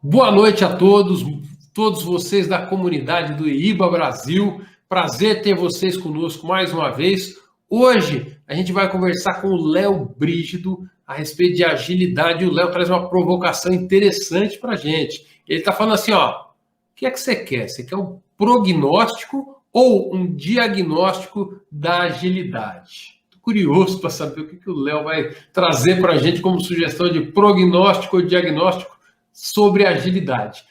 Boa noite a todos vocês da comunidade do IBA Brasil. Prazer ter vocês conosco mais uma vez. Hoje a gente vai conversar com o Léo Brígido a respeito de agilidade. O Léo traz uma provocação interessante para a gente. Ele está falando assim, ó, o que é que você quer? Você quer um prognóstico ou um diagnóstico da agilidade? Estou curioso para saber o que o Léo vai trazer para a gente como sugestão de prognóstico ou diagnóstico sobre agilidade.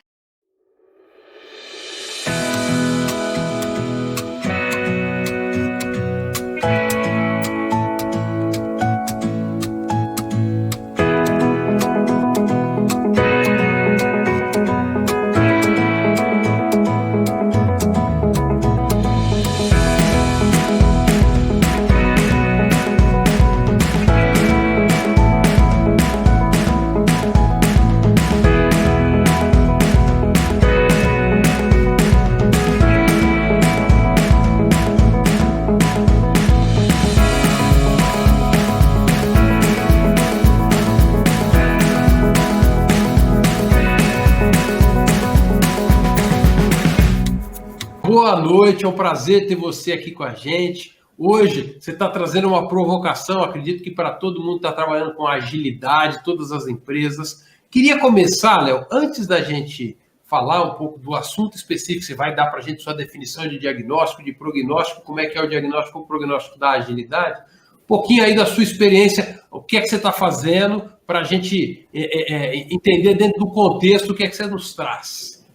Boa noite, é um prazer ter você aqui com a gente. Hoje você está trazendo uma provocação, acredito que para todo mundo que está trabalhando com agilidade, todas as empresas. Queria começar, Léo, antes da gente falar um pouco do assunto específico, você vai dar para a gente sua definição de diagnóstico, de prognóstico, como é que é o diagnóstico ou o prognóstico da agilidade, um pouquinho aí da sua experiência, o que é que você está fazendo para a gente entender dentro do contexto o que é que você nos traz.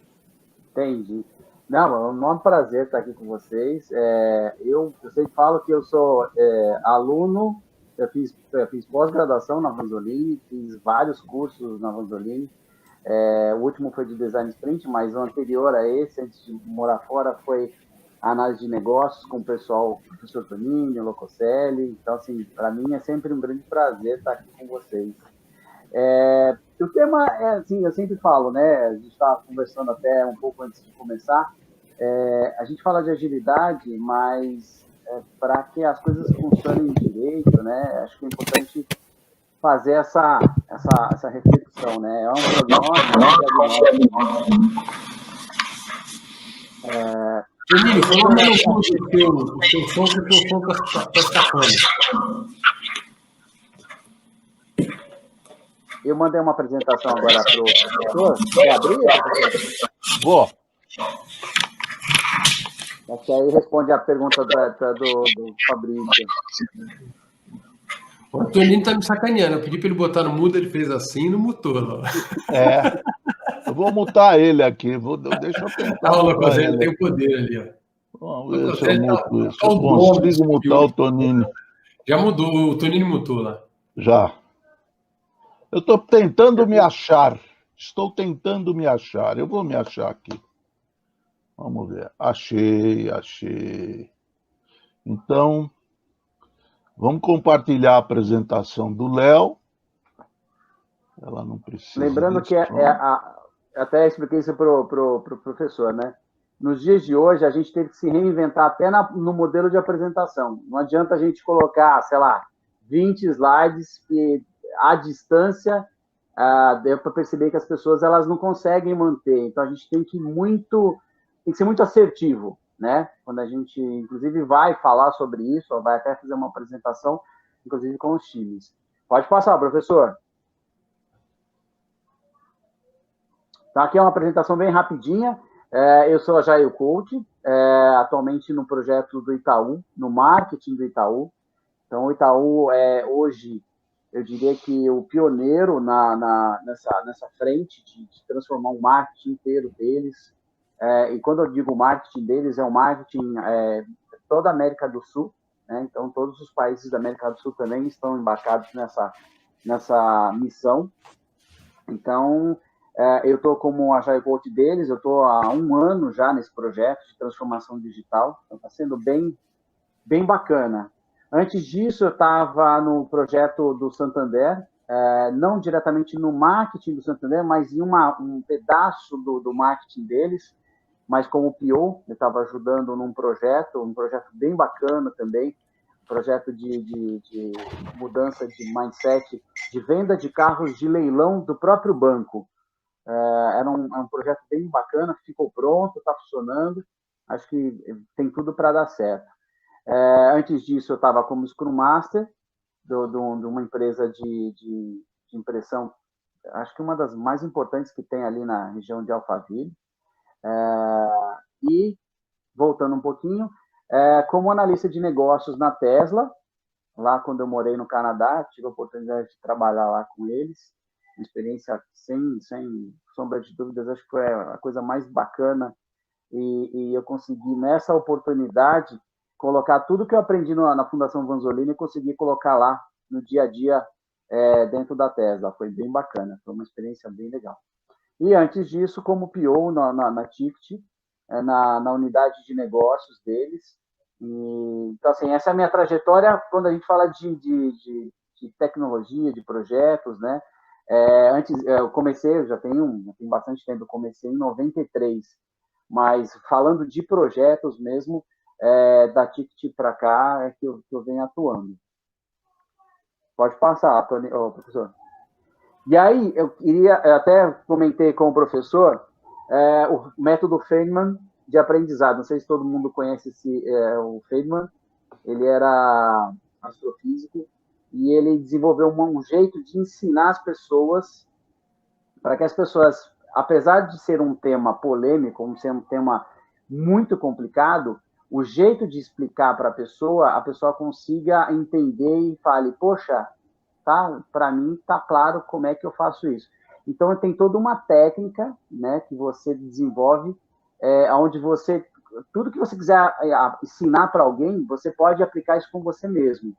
Entendi. Não, é um enorme prazer estar aqui com vocês. Eu sempre falo que eu sou aluno, eu fiz pós-graduação na Vanzolini, fiz vários cursos na Vanzolini. O último foi de Design Sprint, mas o anterior a esse, antes de morar fora, foi análise de negócios com o pessoal, o professor Tonini, o Locoselli. Então, assim, para mim é sempre um grande prazer estar aqui com vocês. O tema é assim, eu sempre falo, né? A gente estava conversando até um pouco antes de começar. A gente fala de agilidade, mas para que as coisas funcionem direito, né? Acho que é importante fazer essa reflexão, né? É um prognóstico. Danilo, coloca o seu som, que o seu som está escapando. Eu mandei uma apresentação agora para o professor. Quer abrir? Vou. Acho que aí responde a pergunta do Fabrício. O Tonino está me sacaneando. Eu pedi para ele botar no mudo, ele fez assim e não mutou. Ó. Eu vou mutar ele aqui. Deixa eu tentar. Não, Locoselli tem o poder ali. Ó. Vamos ver se eu muto isso. Eu consigo mutar o Tonino. Já mudou, o Tonino mutou lá. Já. Eu estou tentando me achar. Estou tentando me achar. Eu vou me achar aqui. Vamos ver. Achei. Então, vamos compartilhar a apresentação do Léo. Ela não precisa. Lembrando que até expliquei isso para o professor, né? Nos dias de hoje, a gente teve que se reinventar até no modelo de apresentação. Não adianta a gente colocar, sei lá, 20 slides e à distância, deu para perceber que as pessoas elas não conseguem manter. Então, a gente tem que ser muito assertivo, né? Quando a gente, inclusive, vai falar sobre isso, ou vai até fazer uma apresentação, inclusive com os times. Pode passar, professor. Então, aqui é uma apresentação bem rapidinha. Eu sou a Jair Coach, atualmente no projeto do Itaú, no marketing do Itaú. Então, o Itaú é hoje, eu diria que o pioneiro nessa frente de transformar o marketing inteiro deles. E quando eu digo marketing deles, é o marketing toda a América do Sul, né? Então, todos os países da América do Sul também estão embarcados nessa missão. Então, eu estou como agile coach deles, eu estou há 1 ano já nesse projeto de transformação digital, então está sendo bem, bem bacana. Antes disso, eu estava no projeto do Santander, não diretamente no marketing do Santander, mas em um pedaço do marketing deles, mas como PO, eu estava ajudando num projeto, bem bacana também, projeto de mudança de mindset, de venda de carros de leilão do próprio banco. É um projeto bem bacana, ficou pronto, está funcionando, acho que tem tudo para dar certo. Antes disso, eu estava como Scrum Master de uma empresa de impressão, acho que uma das mais importantes que tem ali na região de Alphaville. E, voltando um pouquinho, como analista de negócios na Tesla, lá quando eu morei no Canadá, tive a oportunidade de trabalhar lá com eles, uma experiência sem sombra de dúvidas, acho que foi a coisa mais bacana, e eu consegui, nessa oportunidade, colocar tudo que eu aprendi na Fundação Vanzolini e consegui colocar lá no dia a dia dentro da Tesla. Foi bem bacana, foi uma experiência bem legal. E antes disso, como PO na Ticket, na unidade de negócios deles. Então, assim, essa é a minha trajetória quando a gente fala de tecnologia, de projetos, né? Antes, eu comecei, já tenho bastante tempo, eu comecei em 93, mas falando de projetos mesmo, da Ticket para cá é que eu venho atuando. Pode passar, Tony, professor. E aí, eu até comentei com o professor, o método Feynman de aprendizado. Não sei se todo mundo conhece o Feynman. Ele era astrofísico e ele desenvolveu um jeito de ensinar as pessoas, para que as pessoas, apesar de ser um tema polêmico, ser um tema muito complicado, o jeito de explicar para a pessoa consiga entender e fale, poxa, tá, para mim está claro como é que eu faço isso. Então, tem toda uma técnica, né, que você desenvolve, onde você, tudo que você quiser ensinar para alguém, você pode aplicar isso com você mesmo.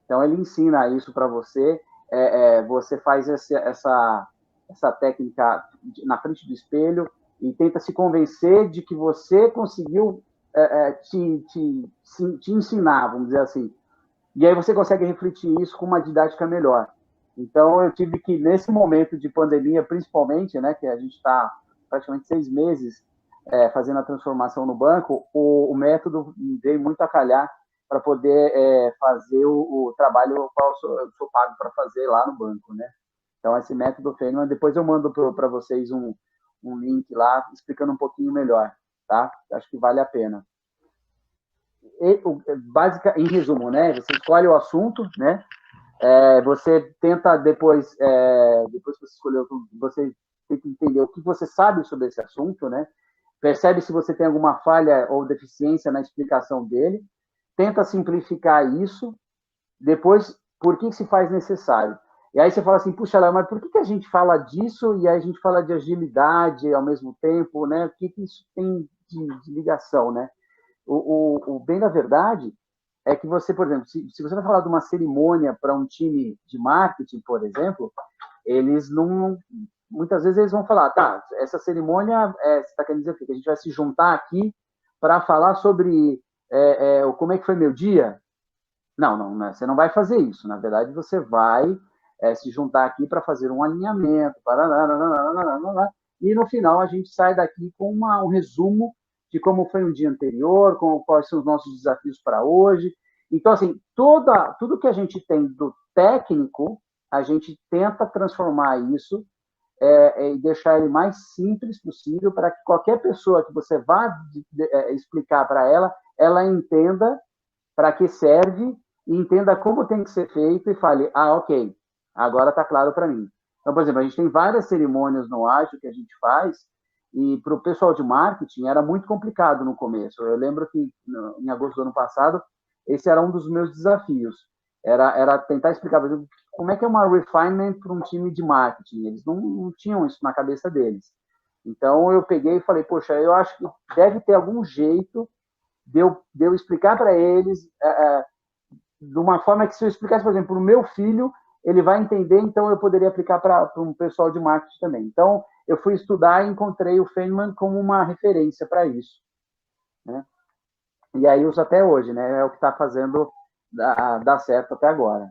Então, ele ensina isso para você, você faz essa técnica na frente do espelho e tenta se convencer de que você conseguiu te ensinar, vamos dizer assim. E aí você consegue refletir isso com uma didática melhor. Então, eu tive que, nesse momento de pandemia, principalmente, né, que a gente está praticamente 6 meses fazendo a transformação no banco, o método veio muito a calhar para poder fazer o trabalho qual eu sou pago para fazer lá no banco, né? Então, esse método Feynman, depois eu mando para vocês um link lá explicando um pouquinho melhor, tá? Acho que vale a pena. Em resumo, né? Você escolhe o assunto, né? Você tenta depois que você escolheu, você tem que entender o que você sabe sobre esse assunto, né? Percebe se você tem alguma falha ou deficiência na explicação dele, tenta simplificar isso, depois, por que se faz necessário? E aí você fala assim, puxa, Léo, mas por que a gente fala disso e aí a gente fala de agilidade ao mesmo tempo, né? O que isso tem de ligação, né? O bem da verdade é que você, por exemplo, se você vai falar de uma cerimônia para um time de marketing, por exemplo, eles não... Muitas vezes eles vão falar, tá, essa cerimônia, você está querendo dizer o quê? Que a gente vai se juntar aqui para falar sobre como é que foi meu dia? Não, você não vai fazer isso. Na verdade, você vai se juntar aqui para fazer um alinhamento, e no final a gente sai daqui com um resumo de como foi um dia anterior, quais são os nossos desafios para hoje. Então, assim, tudo que a gente tem do técnico, a gente tenta transformar isso e deixar ele mais simples possível para que qualquer pessoa que você vá explicar para ela entenda para que serve e entenda como tem que ser feito e fale, ok, agora está claro para mim. Então, por exemplo, a gente tem várias cerimônias no Ágil que a gente faz e para o pessoal de marketing era muito complicado no começo. Eu lembro que em agosto do ano passado, esse era um dos meus desafios. Era tentar explicar, por exemplo, como é que é uma refinement para um time de marketing. Eles não tinham isso na cabeça deles. Então, eu peguei e falei, poxa, eu acho que deve ter algum jeito de eu explicar para eles de uma forma que, se eu explicasse, por exemplo, para o meu filho, ele vai entender, então eu poderia aplicar para um pessoal de marketing também. Então, eu fui estudar e encontrei o Feynman como uma referência para isso, né? E aí uso até hoje, né? É o que está fazendo dar certo até agora.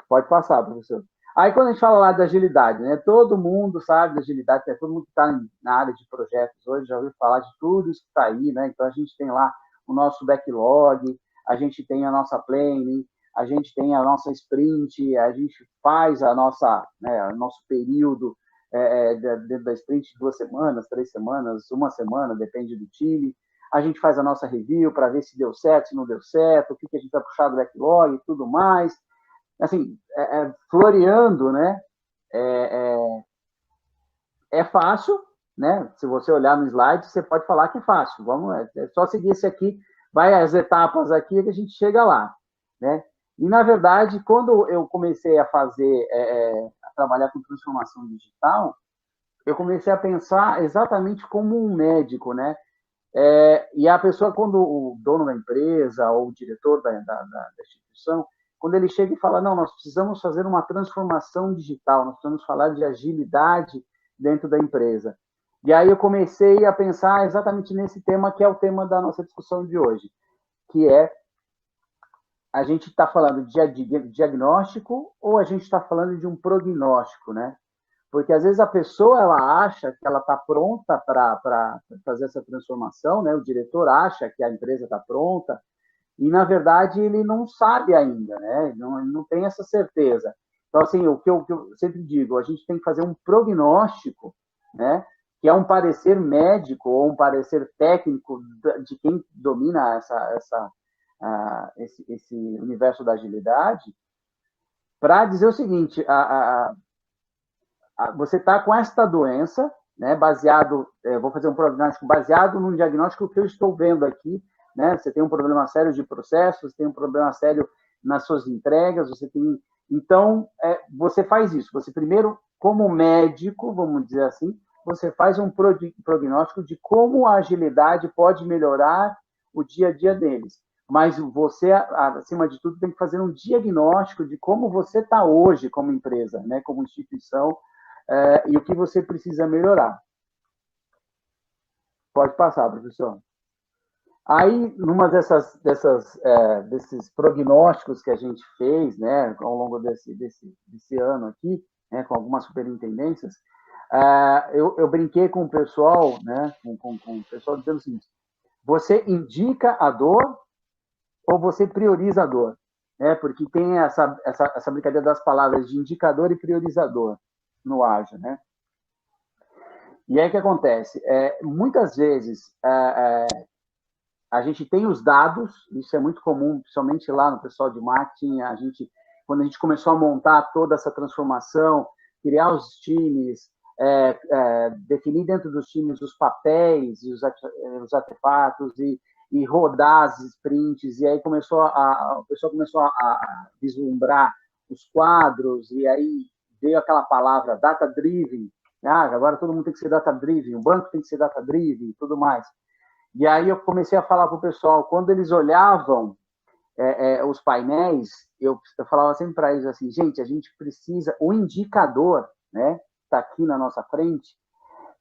Pode passar, professor. Aí, quando a gente fala lá da agilidade, né? Todo mundo sabe da agilidade, todo mundo que está na área de projetos hoje já ouviu falar de tudo isso que está aí, né? Então, a gente tem lá o nosso backlog, a gente tem a nossa planning, a gente tem a nossa sprint, a gente faz o nosso período dentro da sprint, 2 semanas, 3 semanas, 1 semana, depende do time. A gente faz a nossa review para ver se deu certo, se não deu certo, o que a gente vai puxar do backlog e tudo mais. Assim, floreando, né? É fácil, né? Se você olhar no slide, você pode falar que é fácil. É só seguir esse aqui, vai as etapas aqui que a gente chega lá, né? E, na verdade, quando eu comecei a a trabalhar com transformação digital, eu comecei a pensar exatamente como um médico, né? E a pessoa, quando o dono da empresa ou o diretor da instituição, quando ele chega e fala, não, nós precisamos fazer uma transformação digital, nós precisamos falar de agilidade dentro da empresa. E aí eu comecei a pensar exatamente nesse tema, que é o tema da nossa discussão de hoje, que é a gente está falando de diagnóstico ou a gente está falando de um prognóstico, né? Porque às vezes a pessoa ela acha que ela está pronta para fazer essa transformação, né? O diretor acha que a empresa está pronta e na verdade ele não sabe ainda, né? Ele não tem essa certeza. Então assim, o que eu sempre digo, a gente tem que fazer um prognóstico, né? Que é um parecer médico ou um parecer técnico de quem domina esse universo da agilidade, para dizer o seguinte: você está com esta doença, né, baseado, vou fazer um prognóstico baseado num diagnóstico que eu estou vendo aqui, né? Você tem um problema sério de processos, você tem um problema sério nas suas entregas, então, você faz isso. Você primeiro, como médico, vamos dizer assim, você faz um prognóstico de como a agilidade pode melhorar o dia a dia deles. Mas você, acima de tudo, tem que fazer um diagnóstico de como você está hoje como empresa, né, como instituição, e o que você precisa melhorar. Pode passar, professor. Aí, numa desses prognósticos que a gente fez, né, ao longo desse ano aqui, né, com algumas superintendências, eu brinquei com o pessoal, né, com o pessoal dizendo o seguinte: você indica a dor ou você prioriza a dor? Porque tem essa brincadeira das palavras de indicador e priorizador no ágil, né? E aí o que acontece? Muitas vezes a gente tem os dados, isso é muito comum, principalmente lá no pessoal de marketing, quando a gente começou a montar toda essa transformação, criar os times, definir dentro dos times os papéis e os artefatos e rodar as sprints, e aí o pessoal começou a vislumbrar os quadros, e aí veio aquela palavra data-driven, agora todo mundo tem que ser data-driven, o banco tem que ser data-driven e tudo mais. E aí eu comecei a falar para o pessoal, quando eles olhavam os painéis, eu falava sempre para eles assim, gente, a gente precisa, o indicador, né, está aqui na nossa frente,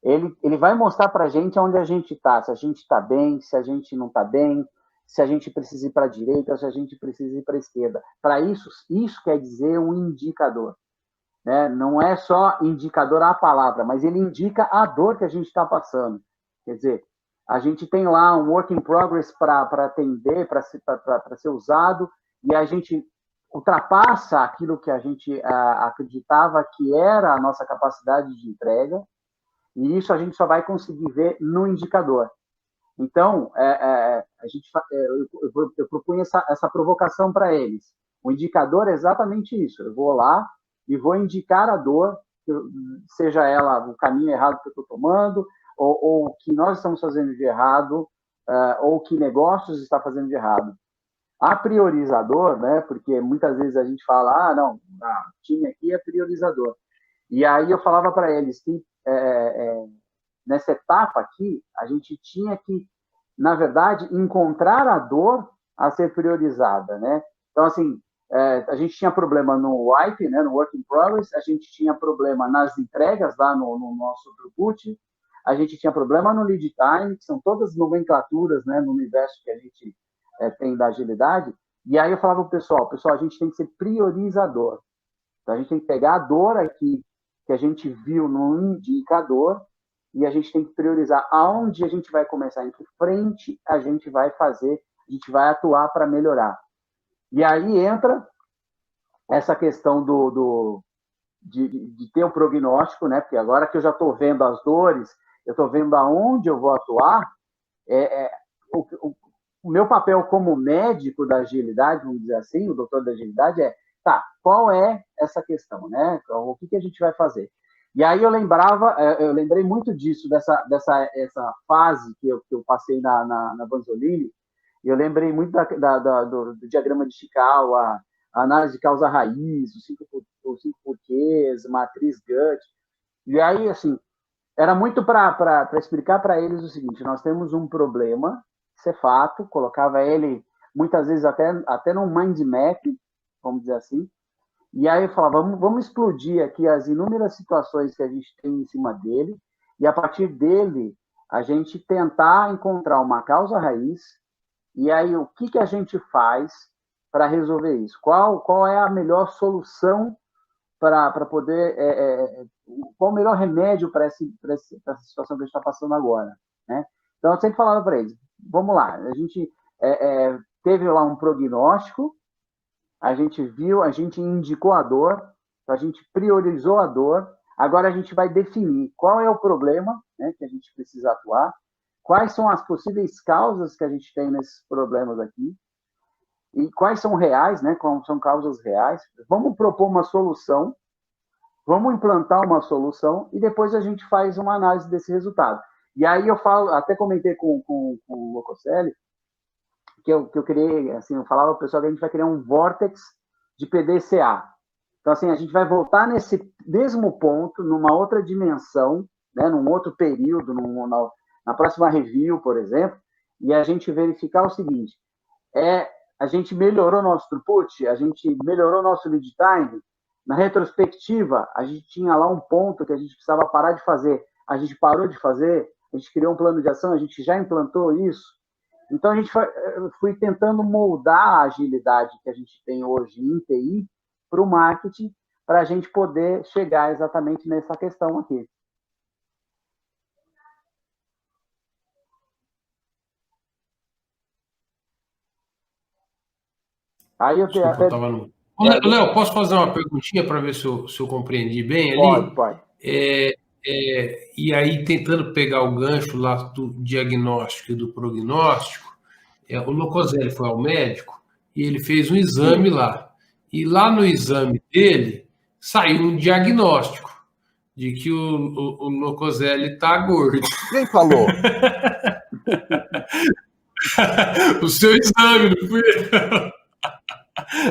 ele vai mostrar para a gente onde a gente está, se a gente está bem, se a gente não está bem, se a gente precisa ir para a direita, se a gente precisa ir para a esquerda. Para isso quer dizer um indicador. Né? Não é só indicador a palavra, mas ele indica a dor que a gente está passando. Quer dizer, a gente tem lá um work in progress para atender, para ser usado, e a gente ultrapassa aquilo que a gente acreditava que era a nossa capacidade de entrega, e isso a gente só vai conseguir ver no indicador. Então, eu propunha essa provocação para eles. O indicador é exatamente isso. Eu vou lá e vou indicar a dor, seja ela o caminho errado que eu estou tomando, ou o que nós estamos fazendo de errado, ou que negócios está fazendo de errado. A priorizador, né, porque muitas vezes a gente fala, não, o time aqui é priorizador. E aí eu falava para eles que nessa etapa aqui, a gente tinha que, na verdade, encontrar a dor a ser priorizada, né? Então, assim, a gente tinha problema no WIP, né, no Work in Progress, a gente tinha problema nas entregas lá no nosso throughput, a gente tinha problema no lead time, que são todas nomenclaturas, né, no universo que a gente tem da agilidade, e aí eu falava para o pessoal, a gente tem que ser priorizador. Então, a gente tem que pegar a dor aqui que a gente viu no indicador e a gente tem que priorizar aonde a gente vai começar, em que frente a gente vai fazer, a gente vai atuar para melhorar. E aí entra essa questão de ter o prognóstico, né? Porque agora que eu já estou vendo as dores, eu estou vendo aonde eu vou atuar, o meu papel como médico da agilidade, vamos dizer assim, o doutor da agilidade tá, qual é essa questão, né? O que a gente vai fazer? E aí eu lembrei muito disso, essa fase que eu passei na Vanzolini, e eu lembrei muito do diagrama de Chicago, a análise de causa-raiz, os cinco porquês, matriz Gut. E aí, assim, era muito para explicar para eles o seguinte: nós temos um problema, isso é fato, colocava ele muitas vezes até num mind map, vamos dizer assim, e aí eu falava, vamos explodir aqui as inúmeras situações que a gente tem em cima dele, e a partir dele a gente tentar encontrar uma causa raiz, e aí o que a gente faz para resolver isso? Qual é a melhor solução para poder... qual o melhor remédio para essa situação que a gente está passando agora? Né? Então, eu sempre falava para eles, vamos lá, a gente teve lá um prognóstico, a gente viu, a gente indicou a dor, a gente priorizou a dor, agora a gente vai definir qual é o problema, né, que a gente precisa atuar, quais são as possíveis causas que a gente tem nesses problemas aqui, e quais são reais, né, quais são causas reais. Vamos propor uma solução, vamos implantar uma solução, e depois a gente faz uma análise desse resultado. E aí eu falo, até comentei com o Locoselli, que eu criei, assim, eu falava ao pessoal que a gente vai criar um vórtex de PDCA. Então, assim, a gente vai voltar nesse mesmo ponto, numa outra dimensão, né, num outro período, na próxima review, por exemplo, e a gente verificar o seguinte, a gente melhorou nosso throughput, a gente melhorou nosso lead time, na retrospectiva, a gente tinha lá um ponto que a gente precisava parar de fazer, a gente parou de fazer, a gente criou um plano de ação, a gente já implantou isso. Então, fui tentando moldar a agilidade que a gente tem hoje em TI para o marketing, para a gente poder chegar exatamente nessa questão aqui. Aí eu Desculpa, eu estava no... Léo, posso fazer uma perguntinha para ver se eu compreendi bem ali? Pode. E aí, tentando pegar o gancho lá do diagnóstico e do prognóstico, o Locoselli foi ao médico e ele fez um exame lá. E lá no exame dele, saiu um diagnóstico de que o Locoselli está gordo. Quem falou? O seu exame, não fui eu.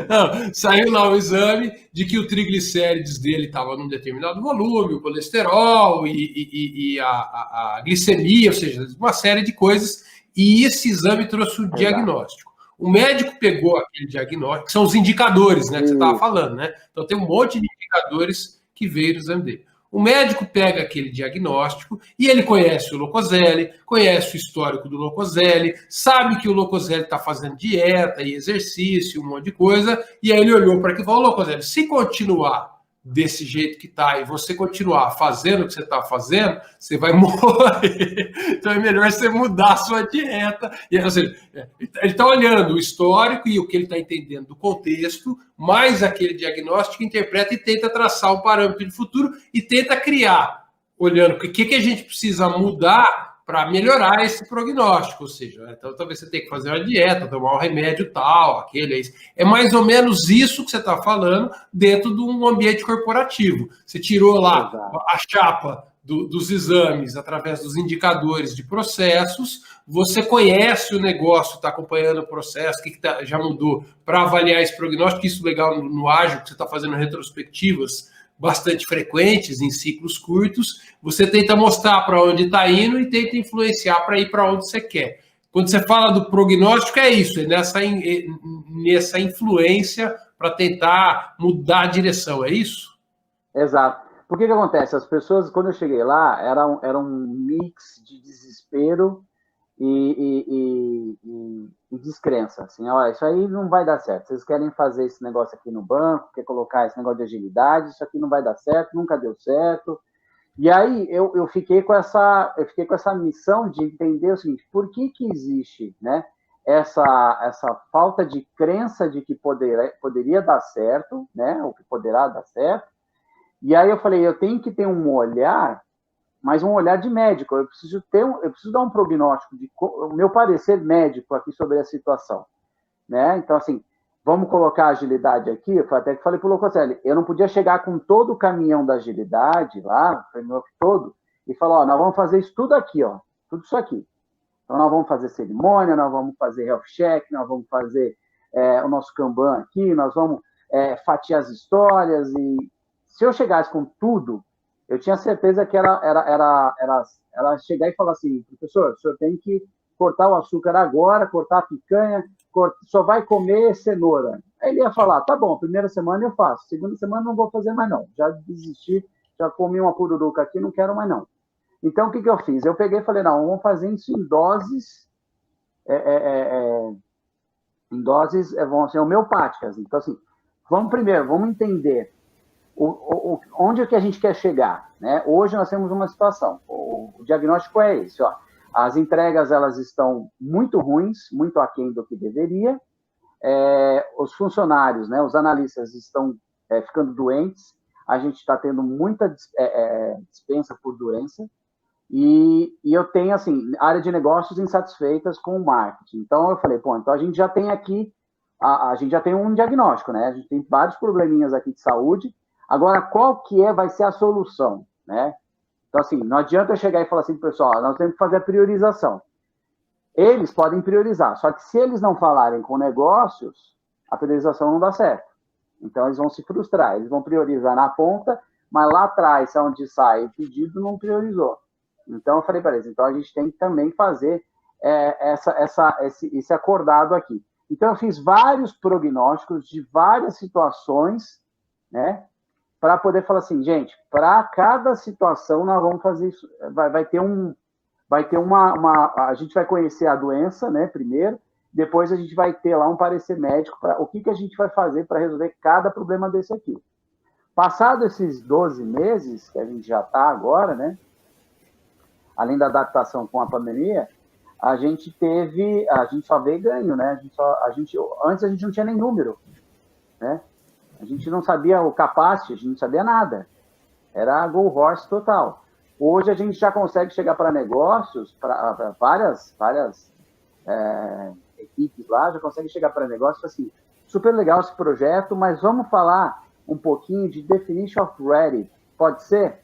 Não, saiu lá o exame de que o triglicérides dele estava num determinado volume, o colesterol e a glicemia, ou seja, uma série de coisas, e esse exame trouxe o diagnóstico. O médico pegou aquele diagnóstico, que são os indicadores, né, que você estava falando, né? Então tem um monte de indicadores que veio do exame dele. O médico pega aquele diagnóstico e ele conhece o Locoselli, conhece o histórico do Locoselli, sabe que o Locoselli está fazendo dieta e exercício, um monte de coisa, e aí ele olhou para aquilo e falou, Locoselli, se continuar desse jeito que está e você continuar fazendo o que você está fazendo, você vai morrer. Então é melhor você mudar a sua dieta. E, ou seja, ele está olhando o histórico e o que ele está entendendo do contexto, mais aquele diagnóstico, interpreta e tenta traçar o parâmetro de futuro e tenta criar, olhando o que a gente precisa mudar para melhorar esse prognóstico, ou seja, então talvez você tenha que fazer uma dieta, tomar um remédio tal, aquele, é mais ou menos isso que você está falando dentro de um ambiente corporativo. Você tirou lá a chapa dos exames através dos indicadores de processos, você conhece o negócio, está acompanhando o processo, o que já mudou para avaliar esse prognóstico, isso legal no ágil, que você está fazendo retrospectivas bastante frequentes, em ciclos curtos, você tenta mostrar para onde está indo e tenta influenciar para ir para onde você quer. Quando você fala do prognóstico, é isso, nessa influência para tentar mudar a direção, é isso? Exato. Por que acontece? As pessoas, quando eu cheguei lá, era um mix de desespero e descrença, assim, olha, isso aí não vai dar certo, vocês querem fazer esse negócio aqui no banco, quer colocar esse negócio de agilidade, isso aqui não vai dar certo, nunca deu certo, e aí eu fiquei com essa missão de entender o seguinte, por que existe, né, essa falta de crença de que poderia dar certo, né, ou que poderá dar certo, E aí eu falei, eu tenho que ter um olhar, mas um olhar de médico. Eu preciso dar um prognóstico, o meu parecer médico aqui sobre a situação. Né? Então, assim, vamos colocar a agilidade aqui. Eu até que falei para o Locoselli, eu não podia chegar com todo o caminhão da agilidade lá, o framework todo, e falar, ó, nós vamos fazer isso tudo aqui, ó, tudo isso aqui. Então, nós vamos fazer cerimônia, nós vamos fazer health check, nós vamos fazer o nosso Kanban aqui, nós vamos fatiar as histórias. E se eu chegasse com tudo, eu tinha certeza que era chegar e falar assim, professor, o senhor tem que cortar o açúcar agora, cortar a picanha, só vai comer cenoura. Aí ele ia falar, tá bom, primeira semana eu faço, segunda semana não vou fazer mais não, já desisti, já comi uma pururuca aqui, não quero mais não. Então, o que eu fiz? Eu peguei e falei, não, vamos fazer isso em doses, vão ser homeopáticas. Então, assim, vamos entender onde é que a gente quer chegar, né? Hoje nós temos uma situação, o diagnóstico é esse, ó. As entregas, elas estão muito ruins, muito aquém do que deveria. Os funcionários, né, os analistas estão ficando doentes. A gente está tendo muita dispensa por doença. E eu tenho, assim, área de negócios insatisfeitas com o marketing. Então, eu falei, pô, então a gente já tem aqui, a gente já tem um diagnóstico, né? A gente tem vários probleminhas aqui de saúde. Agora, qual que vai ser a solução, né? Então, assim, não adianta eu chegar e falar assim, pessoal, nós temos que fazer a priorização. Eles podem priorizar, só que se eles não falarem com negócios, a priorização não dá certo. Então, eles vão se frustrar, eles vão priorizar na ponta, mas lá atrás, onde sai o pedido, não priorizou. Então, eu falei para eles, então a gente tem que também fazer esse acordado aqui. Então, eu fiz vários prognósticos de várias situações, né? Para poder falar assim, gente, para cada situação nós vamos fazer isso, a gente vai conhecer a doença, né, primeiro, depois a gente vai ter lá um parecer médico para o que a gente vai fazer para resolver cada problema desse aqui. Passado esses 12 meses, que a gente já está agora, né, além da adaptação com a pandemia, a gente só veio ganho, né, antes a gente não tinha nem número, né, a gente não sabia o capacity, a gente não sabia nada. Era go horse total. Hoje a gente já consegue chegar para negócios, para várias equipes lá, já consegue chegar para negócios assim, super legal esse projeto, mas vamos falar um pouquinho de definition of ready. Pode ser?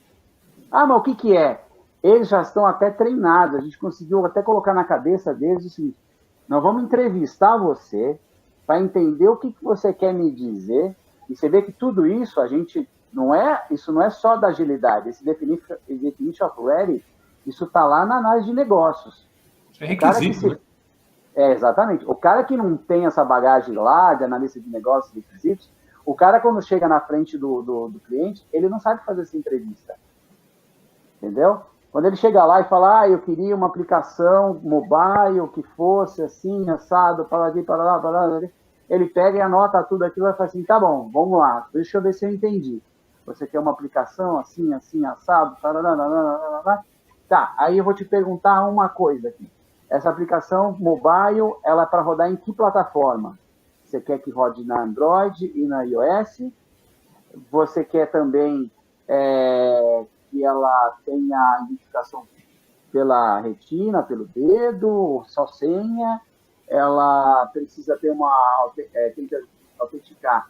Ah, mas o que é? Eles já estão até treinados, a gente conseguiu até colocar na cabeça deles o seguinte, nós vamos entrevistar você para entender o que você quer me dizer. E você vê que tudo isso, isso não é só da agilidade, esse definition of ready, isso está lá na análise de negócios. É requisito, né? Exatamente. O cara que não tem essa bagagem lá, de analista de negócios e requisitos, o cara quando chega na frente do cliente, ele não sabe fazer essa entrevista. Entendeu? Quando ele chega lá e fala, eu queria uma aplicação mobile que fosse assim, assado, para lá, ele pega e anota tudo aquilo e fala assim, tá bom, vamos lá, deixa eu ver se eu entendi. Você quer uma aplicação assim, assado, tá, aí eu vou te perguntar uma coisa aqui. Essa aplicação mobile, ela é para rodar em que plataforma? Você quer que rode na Android e na iOS? Você quer também que ela tenha identificação pela retina, pelo dedo, só senha? Ela precisa ter tem que autenticar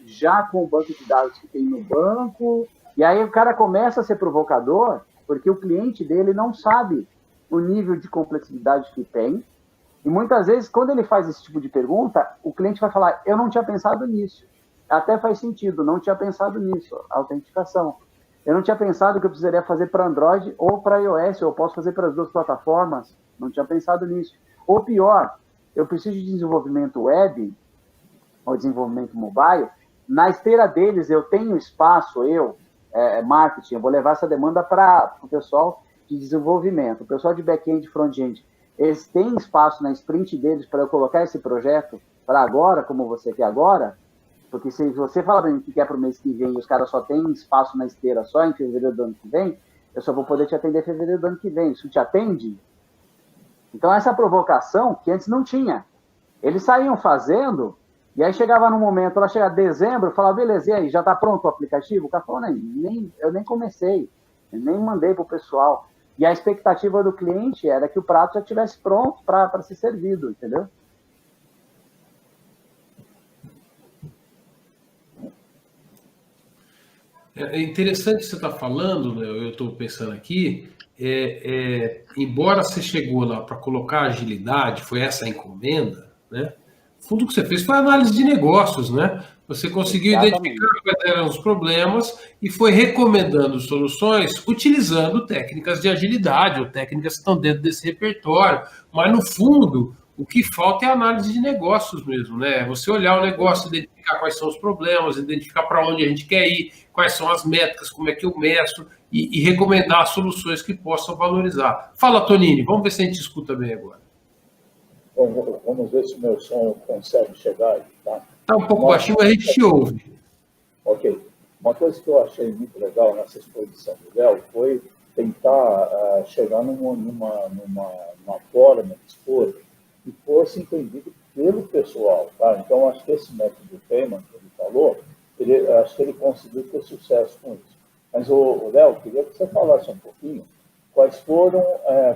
já com o banco de dados que tem no banco, e aí o cara começa a ser provocador, porque o cliente dele não sabe o nível de complexidade que tem, e muitas vezes, quando ele faz esse tipo de pergunta, o cliente vai falar, eu não tinha pensado nisso, até faz sentido, não tinha pensado nisso, a autenticação. Eu não tinha pensado que eu precisaria fazer para Android ou para iOS, eu posso fazer para as duas plataformas, não tinha pensado nisso. Ou pior, eu preciso de desenvolvimento web, ou desenvolvimento mobile, na esteira deles eu tenho espaço, marketing, eu vou levar essa demanda para o pessoal de desenvolvimento, o pessoal de back-end e front-end, eles têm espaço na sprint deles para eu colocar esse projeto para agora, como você quer agora, porque se você fala para mim que quer para o mês que vem e os caras só têm espaço na esteira só em fevereiro do ano que vem, eu só vou poder te atender em fevereiro do ano que vem. Isso te atende? Então, essa provocação que antes não tinha. Eles saíam fazendo E aí chegava no momento, ela chegava dezembro, eu falava, beleza, e aí, já está pronto o aplicativo? O cara falou, eu nem comecei, eu nem mandei para o pessoal. E a expectativa do cliente era que o prato já estivesse pronto para ser servido, entendeu? É interessante o que você está falando, né? Eu estou pensando aqui, embora você chegou lá para colocar agilidade, foi essa a encomenda, né? O fundo que você fez foi análise de negócios, né? Você conseguiu Exatamente. identificar quais eram os problemas e foi recomendando soluções utilizando técnicas de agilidade ou técnicas que estão dentro desse repertório. Mas, no fundo, o que falta é análise de negócios mesmo, né? Você olhar o negócio, identificar quais são os problemas, identificar para onde a gente quer ir, quais são as métricas, como é que eu meço e recomendar soluções que possam valorizar. Fala, Tonini, vamos ver se a gente escuta bem agora. Bom, vamos ver se o meu som consegue chegar aí, tá? Está um pouco baixinho, mas a gente te ouve. Ok. Uma coisa que eu achei muito legal nessa exposição do Léo foi tentar chegar numa forma de expor que fosse entendido pelo pessoal, tá? Então, acho que esse método Feynman que ele falou, acho que ele conseguiu ter sucesso com isso. Mas, Léo, queria que você falasse um pouquinho quais foram,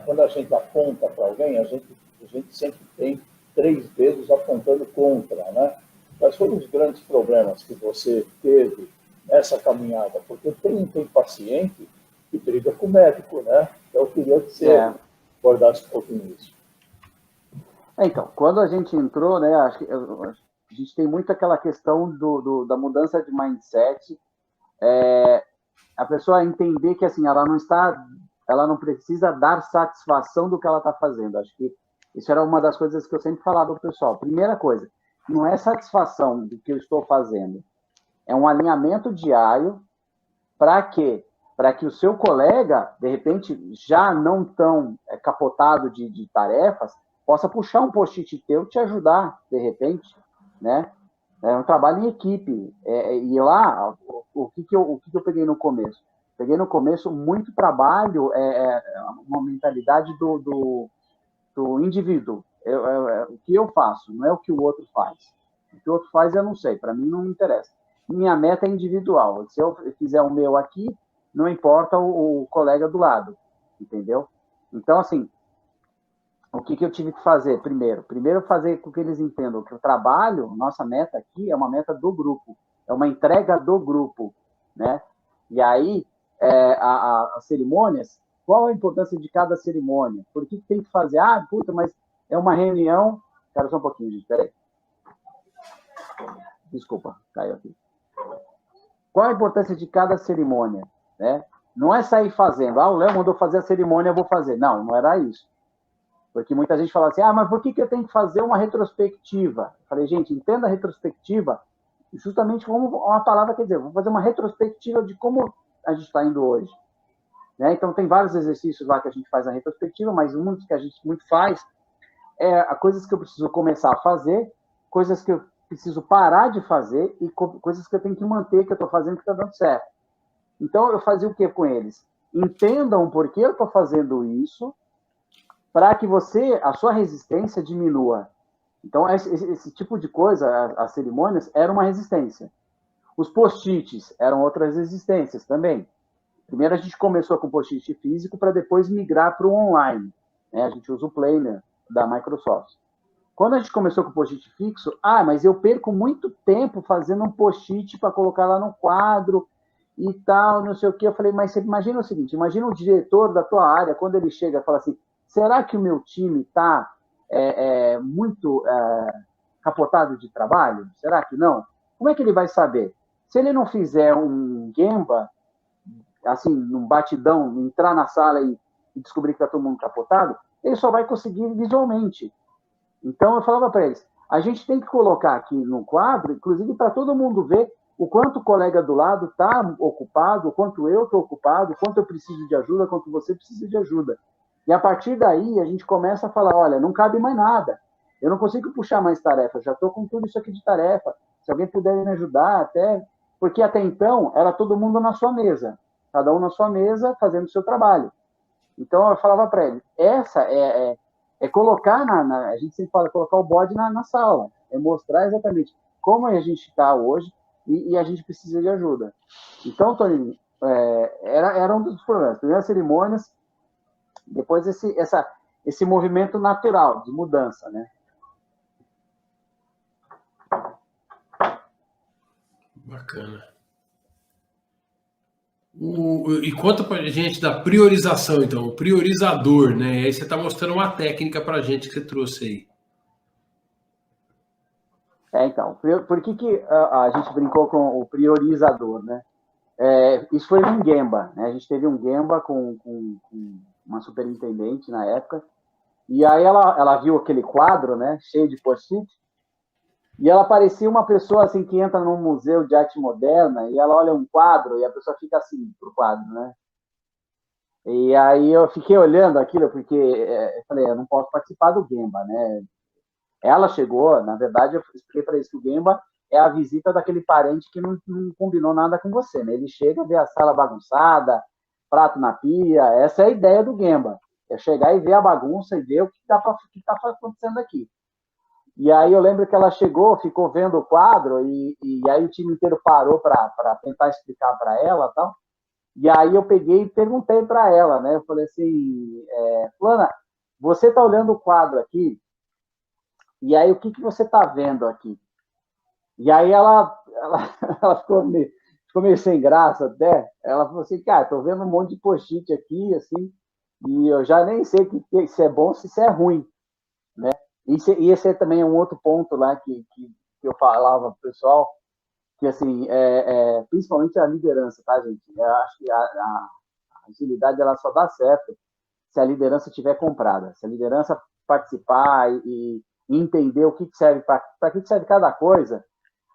quando a gente aponta para alguém, a gente sempre tem 3 dedos apontando contra, né? Quais foram os grandes problemas que você teve nessa caminhada? Porque tem paciente que briga com o médico, né? Então, eu queria que você abordasse um pouquinho isso. Então, quando a gente entrou, né, acho que a gente tem muito aquela questão da mudança de mindset, a pessoa entender que assim ela não precisa dar satisfação do que ela está fazendo. Acho que isso era uma das coisas que eu sempre falava para o pessoal. Primeira coisa, não é satisfação do que eu estou fazendo, é um alinhamento diário. Para quê? Para que o seu colega, de repente, já não tão capotado de tarefas, possa puxar um post-it teu e te ajudar, de repente, né? É um trabalho em equipe. E lá, o que eu peguei no começo? Peguei no começo muito trabalho, uma mentalidade do indivíduo. O que eu faço, não é o que o outro faz. O que o outro faz eu não sei, para mim não me interessa. Minha meta é individual. Se eu fizer o meu aqui, não importa o colega do lado, entendeu? Então, assim, o que eu tive que fazer primeiro? Primeiro, fazer com que eles entendam que o trabalho, nossa meta aqui é uma meta do grupo, é uma entrega do grupo, né? E aí, as cerimônias, qual a importância de cada cerimônia? Por que tem que fazer? Ah, puta, mas é uma reunião... Espera só um pouquinho, gente, peraí. Desculpa, caiu aqui. Qual a importância de cada cerimônia, né? Não é sair fazendo, o Léo mandou fazer a cerimônia, eu vou fazer. Não, não era isso. Porque muita gente fala assim, mas por que eu tenho que fazer uma retrospectiva? Eu falei, gente, entenda a retrospectiva justamente como uma palavra quer dizer. Vou fazer uma retrospectiva de como a gente está indo hoje. Né? Então, tem vários exercícios lá que a gente faz na retrospectiva, mas um que a gente muito faz coisas que eu preciso começar a fazer, coisas que eu preciso parar de fazer e coisas que eu tenho que manter, que eu estou fazendo que está dando certo. Então, eu fazia o que com eles? Entendam por que eu estou fazendo isso, para que a sua resistência diminua. Então, esse tipo de coisa, as cerimônias, era uma resistência. Os post-its eram outras resistências também. Primeiro, a gente começou com post-it físico para depois migrar para o online. Né? A gente usa o Planner da Microsoft. Quando a gente começou com o post-it fixo, mas eu perco muito tempo fazendo um post-it para colocar lá no quadro e tal, não sei o quê. Eu falei, mas você imagina o seguinte, imagina o diretor da tua área, quando ele chega e fala assim, será que o meu time está muito capotado de trabalho? Será que não? Como é que ele vai saber? Se ele não fizer um Gemba, assim, num batidão, entrar na sala e descobrir que está todo mundo capotado, ele só vai conseguir visualmente. Então, eu falava para eles, a gente tem que colocar aqui no quadro, inclusive para todo mundo ver o quanto o colega do lado está ocupado, o quanto eu estou ocupado, o quanto eu preciso de ajuda, o quanto você precisa de ajuda. E a partir daí, a gente começa a falar, olha, não cabe mais nada. Eu não consigo puxar mais tarefa, já estou com tudo isso aqui de tarefa. Se alguém puder me ajudar, até... Porque até então, era todo mundo na sua mesa. Cada um na sua mesa, fazendo o seu trabalho. Então, eu falava para ele, essa é colocar a gente sempre fala, colocar o bode na sala. É mostrar exatamente como a gente está hoje e a gente precisa de ajuda. Então, Toninho, era um dos problemas. Primeiras cerimônias, depois esse movimento natural de mudança, né? Bacana. E conta pra gente da priorização, então, o priorizador, né? Aí você está mostrando uma técnica para a gente que você trouxe aí. Então, por que a gente brincou com o priorizador, né? Isso foi um Gemba, né? A gente teve um Gemba com uma superintendente na época, e aí ela viu aquele quadro, né, cheio de post-it, e ela parecia uma pessoa assim que entra num museu de arte moderna e ela olha um quadro e a pessoa fica assim pro quadro, né? E aí eu fiquei olhando aquilo porque eu falei, eu não posso participar do Gemba, né? Ela chegou, na verdade, eu expliquei para eles que o Gemba é a visita daquele parente que não combinou nada com você, né? Ele chega, vê a sala bagunçada, prato na pia, essa é a ideia do Gemba, é chegar e ver a bagunça e ver o que está acontecendo aqui. E aí eu lembro que ela chegou, ficou vendo o quadro, e aí o time inteiro parou para tentar explicar para ela e tal. E aí eu peguei e perguntei para ela, né? Eu falei assim, Fulana, você está olhando o quadro aqui, e aí o que você está vendo aqui? E aí ela ficou meio sem graça até. Ela falou assim, cara, estou vendo um monte de post-it aqui, assim, e eu já nem sei se é bom ou se isso é ruim, né? E esse é também um outro ponto lá que eu falava pro pessoal, que assim, principalmente a liderança, tá, gente? Eu acho que a agilidade ela só dá certo se a liderança estiver comprada, se a liderança participar e entender o que serve, para que serve cada coisa,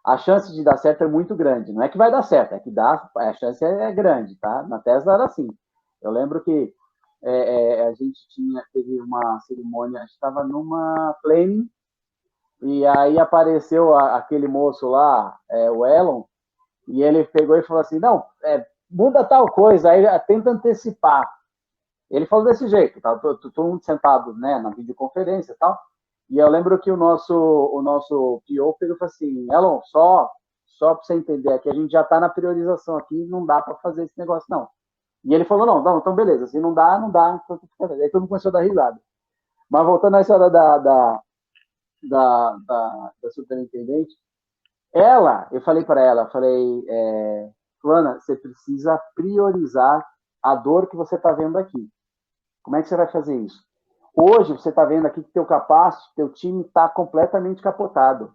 a chance de dar certo é muito grande. Não é que vai dar certo, é que a chance é grande, tá? Na Tesla era assim. Eu lembro que a gente teve uma cerimônia, a gente estava numa planning, e aí apareceu aquele moço lá, o Elon, e ele pegou e falou assim, não, muda tal coisa, aí tenta antecipar. Ele falou desse jeito, tá? Todo mundo sentado, né, na videoconferência e tal, e eu lembro que o nosso PO pegou e falou assim, Elon, só para você entender aqui, a gente já está na priorização aqui, não dá para fazer esse negócio, não. E ele falou, não, então beleza, se não dá, então, aí todo mundo começou a dar risada. Mas voltando à história da superintendente, eu falei para ela, Fulana, você precisa priorizar a dor que você está vendo aqui. Como é que você vai fazer isso? Hoje, você está vendo aqui que teu capacete, teu time está completamente capotado.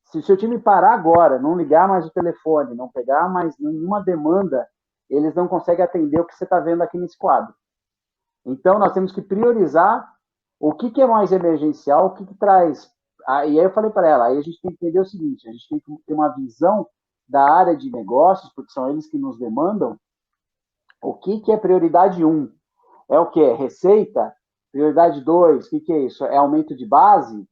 Se o seu time parar agora, não ligar mais o telefone, não pegar mais nenhuma demanda, eles não conseguem atender o que você está vendo aqui nesse quadro. Então, nós temos que priorizar o que é mais emergencial, o que traz. E aí eu falei para ela, aí a gente tem que entender o seguinte, a gente tem que ter uma visão da área de negócios, porque são eles que nos demandam, o que é prioridade 1? É o quê? Receita? Prioridade 2, o que é isso? É aumento de base?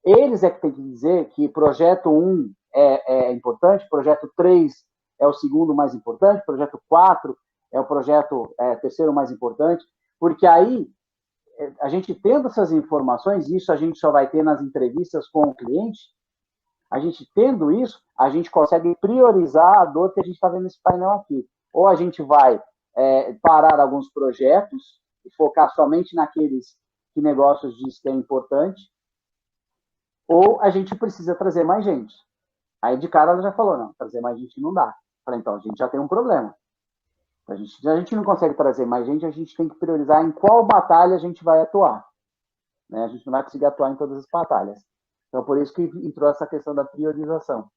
Eles é que tem que dizer que projeto 1 é importante, projeto 3 é o segundo mais importante, projeto 4 é o projeto terceiro mais importante, porque aí, a gente tendo essas informações, isso a gente só vai ter nas entrevistas com o cliente, a gente tendo isso, a gente consegue priorizar a dor que a gente está vendo nesse painel aqui. Ou a gente vai parar alguns projetos e focar somente naqueles que negócios diz que é importante, ou a gente precisa trazer mais gente. Aí de cara ela já falou, não, trazer mais gente não dá. Falei, então, a gente já tem um problema. A gente não consegue trazer mais gente, a gente tem que priorizar em qual batalha a gente vai atuar. Né? A gente não vai conseguir atuar em todas as batalhas. Então, por isso que entrou essa questão da priorização.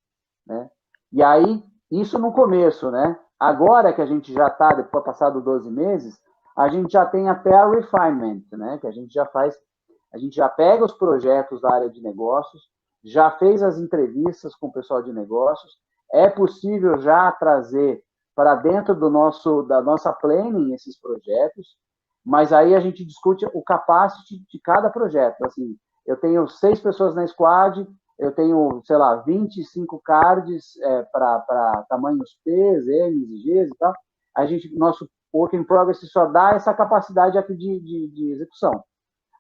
Né? E aí, isso no começo, né? Agora que a gente já está, depois passado 12 meses, a gente já tem até a refinement, né? Que a gente já pega os projetos da área de negócios, já fez as entrevistas com o pessoal de negócios, é possível já trazer para dentro da nossa planning esses projetos, mas aí a gente discute o capacity de cada projeto. Assim, eu tenho 6 pessoas na squad, eu tenho, sei lá, 25 cards para tamanhos P's, M's e G's e tal. Nosso work in progress só dá essa capacidade aqui de execução.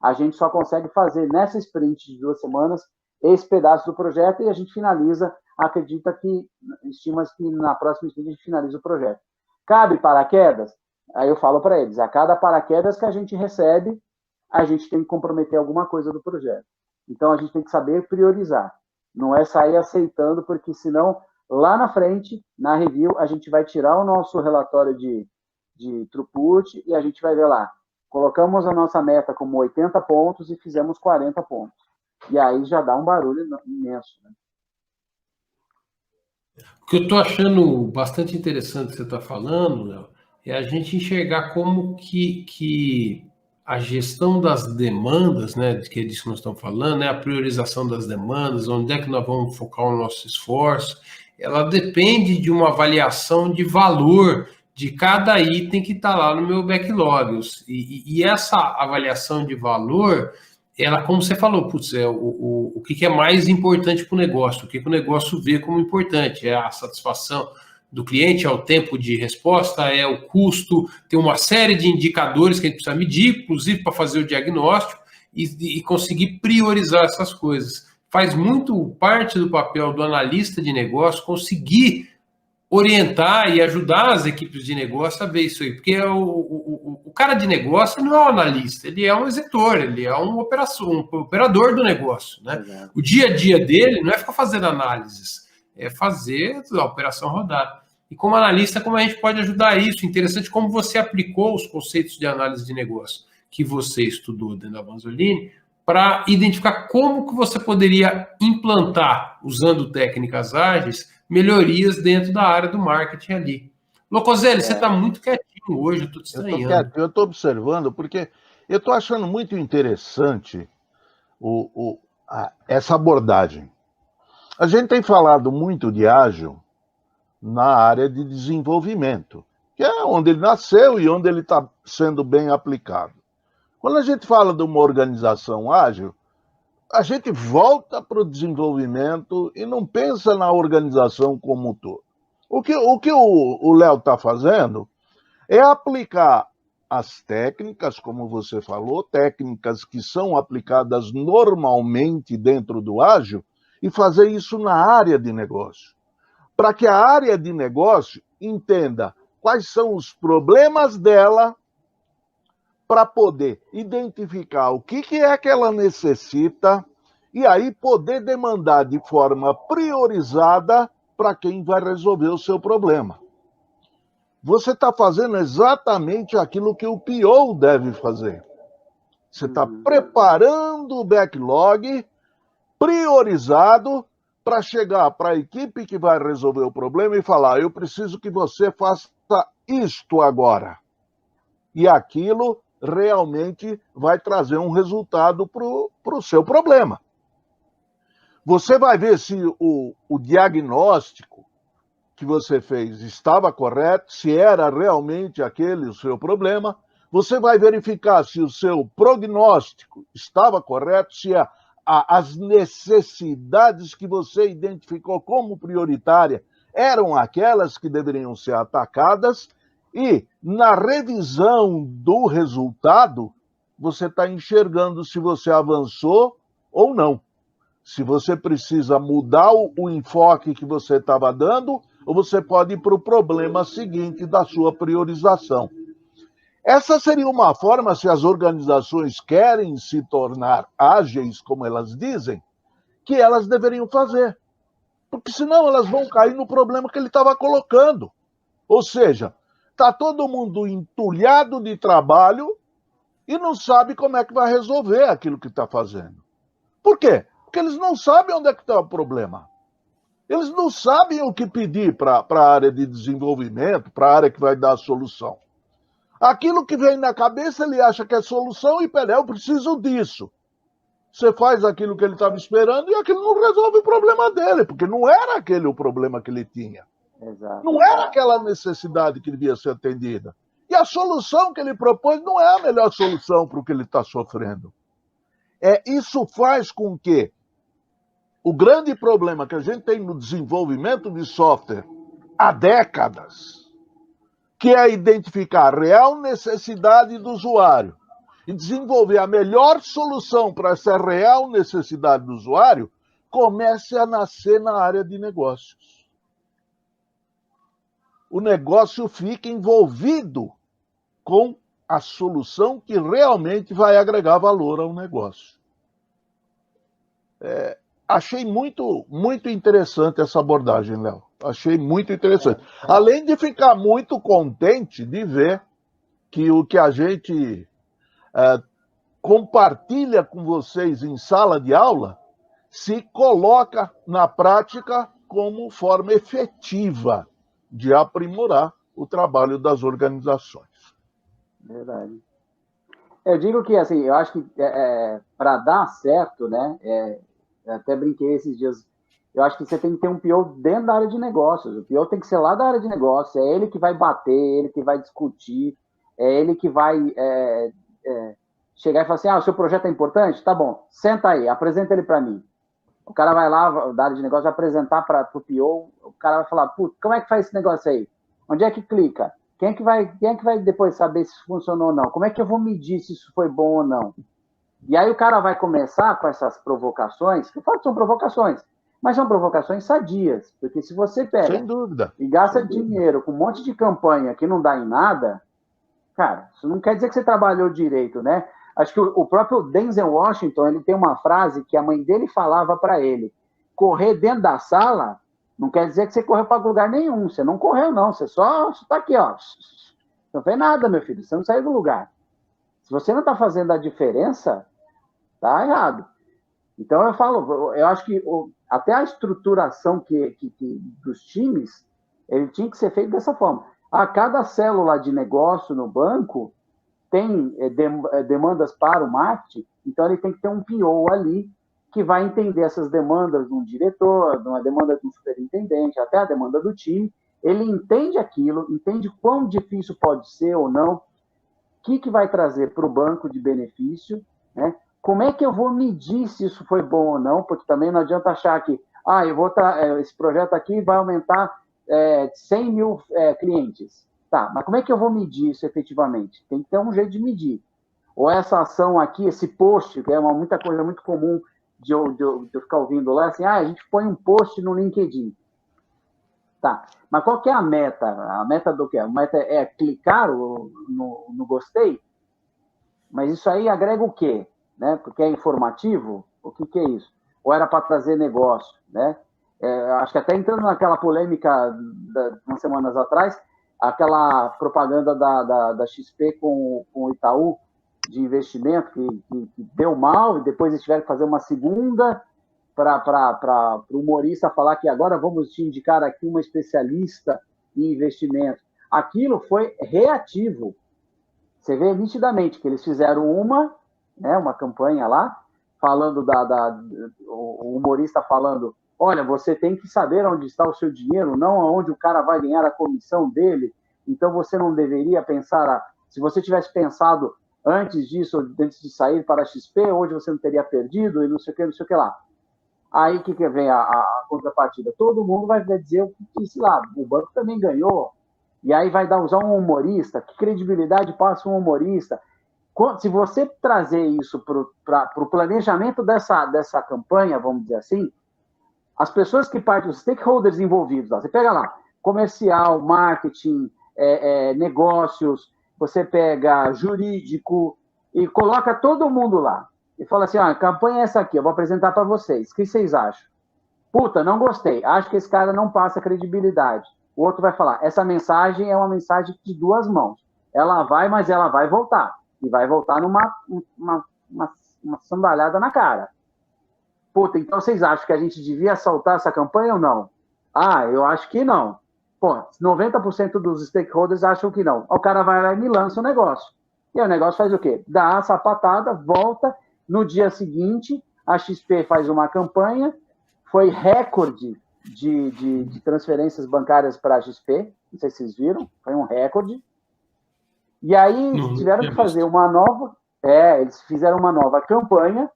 A gente só consegue fazer nessa sprint de 2 semanas esse pedaço do projeto e a gente finaliza, estima que na próxima sprint a gente finaliza o projeto. Cabe paraquedas? Aí eu falo para eles, a cada paraquedas que a gente recebe, a gente tem que comprometer alguma coisa do projeto. Então, a gente tem que saber priorizar. Não é sair aceitando, porque senão, lá na frente, na review, a gente vai tirar o nosso relatório de throughput e a gente vai ver lá. Colocamos a nossa meta como 80 pontos e fizemos 40 pontos. E aí já dá um barulho imenso. Né? O que eu estou achando bastante interessante que você está falando, Léo, é a gente enxergar como que a gestão das demandas, né, que é disso que nós estamos falando, né, a priorização das demandas, onde é que nós vamos focar o nosso esforço, ela depende de uma avaliação de valor de cada item que está lá no meu backlog. E essa avaliação de valor, ela, como você falou, putz, o que é mais importante para o negócio, o que o negócio vê como importante, é a satisfação do cliente, é o tempo de resposta, é o custo, tem uma série de indicadores que a gente precisa medir, inclusive para fazer o diagnóstico e conseguir priorizar essas coisas. Faz muito parte do papel do analista de negócio conseguir orientar e ajudar as equipes de negócio a ver isso aí, porque o cara de negócio não é um analista, ele é um executor, ele é um operador do negócio, né? O dia a dia dele não é ficar fazendo análises, é fazer a operação rodar. E como analista, como a gente pode ajudar isso? Interessante como você aplicou os conceitos de análise de negócio que você estudou dentro da Vanzolini para identificar como que você poderia implantar, usando técnicas ágeis, melhorias dentro da área do marketing ali. Locoselli, você está muito quietinho hoje, eu estou te estranhando. Eu estou observando, porque eu estou achando muito interessante essa abordagem. A gente tem falado muito de ágil na área de desenvolvimento, que é onde ele nasceu e onde ele está sendo bem aplicado. Quando a gente fala de uma organização ágil, a gente volta para o desenvolvimento e não pensa na organização como um todo. O que o Léo está fazendo é aplicar as técnicas, como você falou, técnicas que são aplicadas normalmente dentro do ágil, e fazer isso na área de negócio. Para que a área de negócio entenda quais são os problemas dela, para poder identificar o que é que ela necessita e aí poder demandar de forma priorizada para quem vai resolver o seu problema. Você está fazendo exatamente aquilo que o PO deve fazer. Você está preparando o backlog priorizado para chegar para a equipe que vai resolver o problema e falar, eu preciso que você faça isto agora. E aquilo realmente vai trazer um resultado para o seu problema. Você vai ver se o diagnóstico que você fez estava correto, se era realmente aquele o seu problema. Você vai verificar se o seu prognóstico estava correto, se as necessidades que você identificou como prioritária eram aquelas que deveriam ser atacadas. E, na revisão do resultado, você está enxergando se você avançou ou não. Se você precisa mudar o enfoque que você estava dando, ou você pode ir para o problema seguinte da sua priorização. Essa seria uma forma, se as organizações querem se tornar ágeis, como elas dizem, que elas deveriam fazer. Porque senão elas vão cair no problema que ele estava colocando. Ou seja, está todo mundo entulhado de trabalho e não sabe como é que vai resolver aquilo que está fazendo. Por quê? Porque eles não sabem onde é que está o problema. Eles não sabem o que pedir para a área de desenvolvimento, para a área que vai dar a solução. Aquilo que vem na cabeça, ele acha que é solução e, peraí, eu preciso disso. Você faz aquilo que ele estava esperando e aquilo não resolve o problema dele, porque não era aquele o problema que ele tinha. Exato. Não era aquela necessidade que devia ser atendida. E a solução que ele propôs não é a melhor solução para o que ele está sofrendo. Isso faz com que o grande problema que a gente tem no desenvolvimento de software há décadas, que é identificar a real necessidade do usuário e desenvolver a melhor solução para essa real necessidade do usuário, comece a nascer na área de negócios. O negócio fica envolvido com a solução que realmente vai agregar valor ao negócio. Achei muito, muito interessante essa abordagem, Léo. Achei muito interessante. Além de ficar muito contente de ver que o que a gente compartilha com vocês em sala de aula se coloca na prática como forma efetiva de aprimorar o trabalho das organizações. Verdade. Eu digo que, assim, eu acho que para dar certo, né, eu até brinquei esses dias, eu acho que você tem que ter um PO dentro da área de negócios. O PO tem que ser lá da área de negócios, é ele que vai bater, é ele que vai discutir, é ele que vai chegar e falar assim, o seu projeto é importante? Tá bom, senta aí, apresenta ele para mim. O cara vai lá, da área de negócio, vai apresentar para o PO, o cara vai falar, putz, como é que faz esse negócio aí? Onde é que clica? Quem é que vai depois saber se funcionou ou não? Como é que eu vou medir se isso foi bom ou não? E aí o cara vai começar com essas provocações, que são provocações, mas são provocações sadias, porque se você pega Sem dúvida. E gasta dinheiro com um monte de campanha que não dá em nada, cara, isso não quer dizer que você trabalhou direito, né? Acho que o próprio Denzel Washington, ele tem uma frase que a mãe dele falava para ele, correr dentro da sala não quer dizer que você correu para lugar nenhum, você não correu não, você só está aqui, ó, não fez nada, meu filho, você não saiu do lugar. Se você não está fazendo a diferença, tá errado. Então eu acho que até a estruturação dos times, ele tinha que ser feito dessa forma. Cada célula de negócio no banco tem demandas para o marketing, então ele tem que ter um PO ali que vai entender essas demandas de um diretor, de uma demanda de um superintendente, até a demanda do time. Ele entende aquilo, entende quão difícil pode ser ou não, o que vai trazer para o banco de benefício, né? Como é que eu vou medir se isso foi bom ou não? Porque também não adianta achar que esse projeto aqui vai aumentar 100 mil clientes. Tá, mas como é que eu vou medir isso efetivamente? Tem que ter um jeito de medir. Ou essa ação aqui, esse post, que é muita coisa muito comum de eu ficar ouvindo lá, assim, a gente põe um post no LinkedIn. Tá, mas qual que é a meta? A meta do quê? A meta é clicar no gostei? Mas isso aí agrega o quê? Né? Porque é informativo? O que é isso? Ou era para trazer negócio? Né? Acho que até entrando naquela polêmica umas semanas atrás, aquela propaganda da XP com o Itaú de investimento que deu mal, e depois eles tiveram que fazer uma segunda para o humorista falar que agora vamos te indicar aqui uma especialista em investimento. Aquilo foi reativo. Você vê nitidamente que eles fizeram uma campanha lá, falando o humorista falando, olha, você tem que saber onde está o seu dinheiro, não aonde o cara vai ganhar a comissão dele, então você não deveria pensar, se você tivesse pensado antes disso, antes de sair para a XP, hoje você não teria perdido, e não sei o que lá. Aí, o que vem a contrapartida? Todo mundo vai dizer o que disse lá, o banco também ganhou, e aí vai usar um humorista, que credibilidade passa um humorista? Se você trazer isso para o planejamento dessa campanha, vamos dizer assim, as pessoas que partem, os stakeholders envolvidos, você pega lá, comercial, marketing, negócios, você pega jurídico e coloca todo mundo lá. E fala assim, a campanha é essa aqui, eu vou apresentar para vocês. O que vocês acham? Puta, não gostei. Acho que esse cara não passa credibilidade. O outro vai falar, essa mensagem é uma mensagem de duas mãos. Ela vai, mas ela vai voltar. E vai voltar numa sandáliada na cara. Puta, então vocês acham que a gente devia soltar essa campanha ou não? Eu acho que não. Pô, 90% dos stakeholders acham que não. O cara vai lá e me lança o negócio. E aí o negócio faz o quê? Dá a sapatada, volta. No dia seguinte, a XP faz uma campanha. Foi recorde de transferências bancárias para a XP. Não sei se vocês viram. Foi um recorde. E aí tiveram que fazer uma nova... eles fizeram uma nova campanha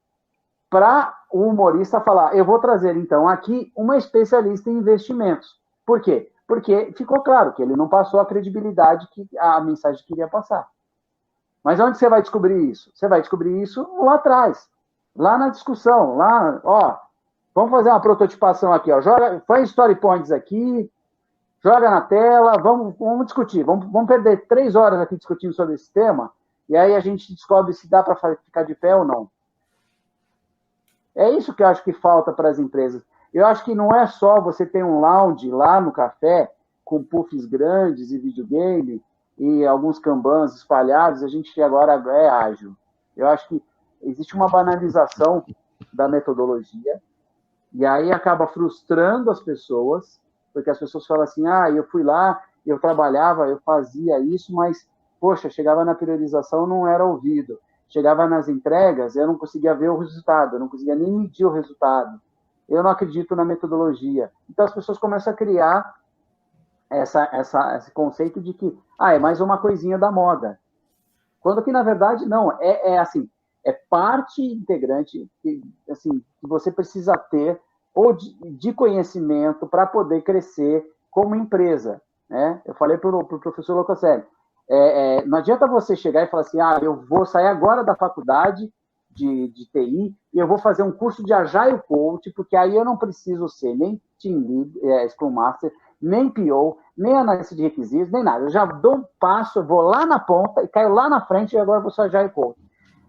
para o humorista falar, eu vou trazer, então, aqui uma especialista em investimentos. Por quê? Porque ficou claro que ele não passou a credibilidade que a mensagem queria passar. Mas onde você vai descobrir isso? Você vai descobrir isso lá atrás, lá na discussão, lá, Vamos fazer uma prototipação aqui, ó. Faz story points aqui, joga na tela, vamos discutir. Vamos perder 3 horas aqui discutindo sobre esse tema, e aí a gente descobre se dá para ficar de pé ou não. É isso que eu acho que falta para as empresas. Eu acho que não é só você ter um lounge lá no café, com puffs grandes e videogame, e alguns kanbans espalhados, a gente agora é ágil. Eu acho que existe uma banalização da metodologia, e aí acaba frustrando as pessoas, porque as pessoas falam assim, eu fui lá, eu trabalhava, eu fazia isso, mas, poxa, chegava na priorização, não era ouvido. Chegava nas entregas, eu não conseguia ver o resultado, eu não conseguia nem medir o resultado. Eu não acredito na metodologia. Então, as pessoas começam a criar esse conceito de que, é mais uma coisinha da moda. Quando que, na verdade, não. Assim, é parte integrante que você precisa ter ou de conhecimento para poder crescer como empresa. Né? Eu falei para o professor Locoselli, não adianta você chegar e falar assim, eu vou sair agora da faculdade de TI e eu vou fazer um curso de Agile Coach, porque aí eu não preciso ser nem Team Lead, Scrum Master, nem PO, nem analista de requisitos, nem nada. Eu já dou um passo, eu vou lá na ponta e caio lá na frente e agora eu vou ser Agile Coach.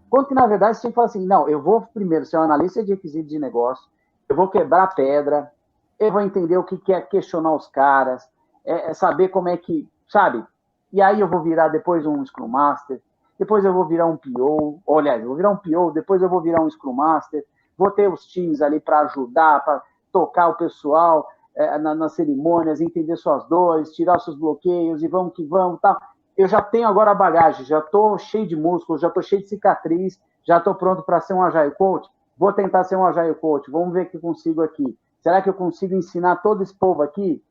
Quando que, na verdade, você tem que falar assim, não, eu vou primeiro ser um analista de requisitos de negócio, eu vou quebrar pedra, eu vou entender o que é questionar os caras, saber como é que, sabe? E aí eu vou virar depois um Scrum Master, depois eu vou virar um PO, eu vou virar um PO, depois eu vou virar um Scrum Master, vou ter os times ali para ajudar, para tocar o pessoal nas cerimônias, entender suas dores, tirar os seus bloqueios e vamos que vamos, tá? Eu já tenho agora a bagagem, já estou cheio de músculos, já estou cheio de cicatriz, já estou pronto para ser um Agile Coach, vou tentar ser um Agile Coach, vamos ver o que eu consigo aqui. Será que eu consigo ensinar todo esse povo aqui?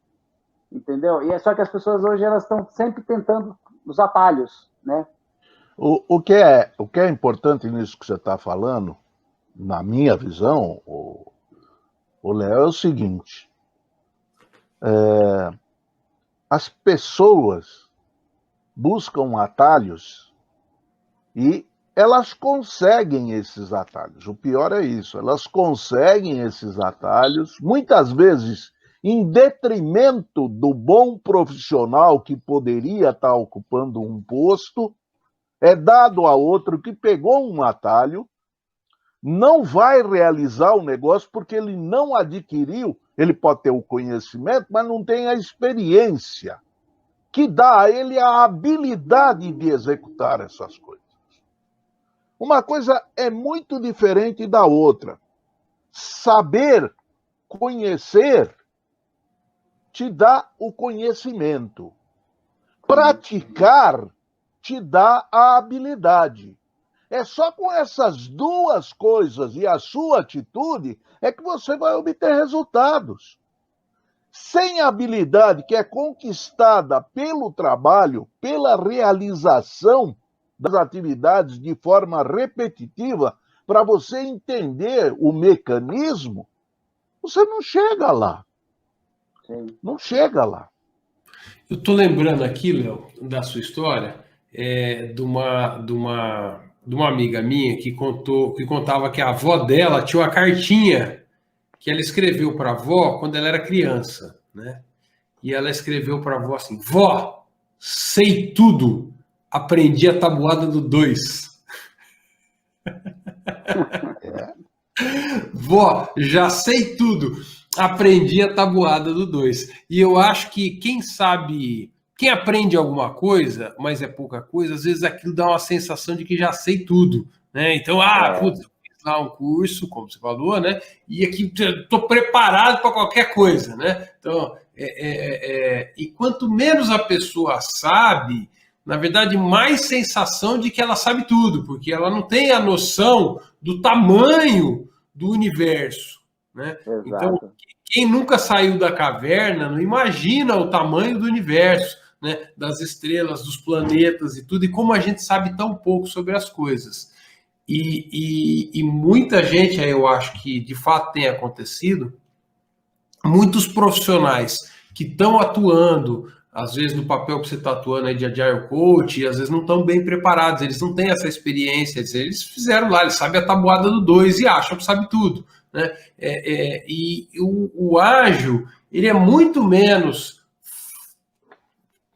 Entendeu? E é só que as pessoas hoje elas estão sempre tentando os atalhos, né? O que é importante nisso que você está falando, na minha visão, o Léo, é o seguinte, as pessoas buscam atalhos e elas conseguem esses atalhos. O pior é isso, elas conseguem esses atalhos, muitas vezes em detrimento do bom profissional que poderia estar ocupando um posto, é dado a outro que pegou um atalho, não vai realizar o negócio porque ele não adquiriu, ele pode ter o conhecimento, mas não tem a experiência, que dá a ele a habilidade de executar essas coisas. Uma coisa é muito diferente da outra. Saber, conhecer, te dá o conhecimento. Praticar te dá a habilidade. É só com essas duas coisas e a sua atitude é que você vai obter resultados. Sem a habilidade que é conquistada pelo trabalho, pela realização das atividades de forma repetitiva, para você entender o mecanismo, você não chega lá. Sim. Não chega lá. Eu estou lembrando aqui, Léo, da sua história, de uma amiga minha que contava que a avó dela tinha uma cartinha que ela escreveu para a avó quando ela era criança, né? E ela escreveu para a avó assim: vó, sei tudo, aprendi a tabuada do 2. Vó, já sei tudo, aprendi a tabuada do 2. E eu acho que quem aprende alguma coisa, mas é pouca coisa, às vezes aquilo dá uma sensação de que já sei tudo, né? Então, putz, eu fiz lá um curso, como você falou, né? E aqui estou preparado para qualquer coisa, né? Então, e quanto menos a pessoa sabe, na verdade, mais sensação de que ela sabe tudo, porque ela não tem a noção do tamanho do universo, né? Exato. Então, quem nunca saiu da caverna não imagina o tamanho do universo, né? Das estrelas, dos planetas e tudo, e como a gente sabe tão pouco sobre as coisas. E muita gente, eu acho que de fato tem acontecido, muitos profissionais que estão atuando, às vezes no papel que você está atuando aí de Agile Coach, e às vezes não estão bem preparados, eles não têm essa experiência, eles fizeram lá, eles sabem a tabuada do 2 e acham que sabe tudo, né? E o ágil, ele é muito menos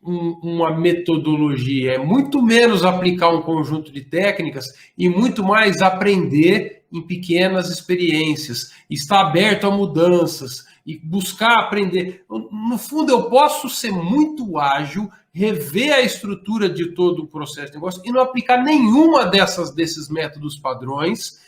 uma metodologia, é muito menos aplicar um conjunto de técnicas e muito mais aprender em pequenas experiências, estar aberto a mudanças e buscar aprender. No fundo, eu posso ser muito ágil, rever a estrutura de todo o processo de negócio e não aplicar nenhuma desses métodos padrões,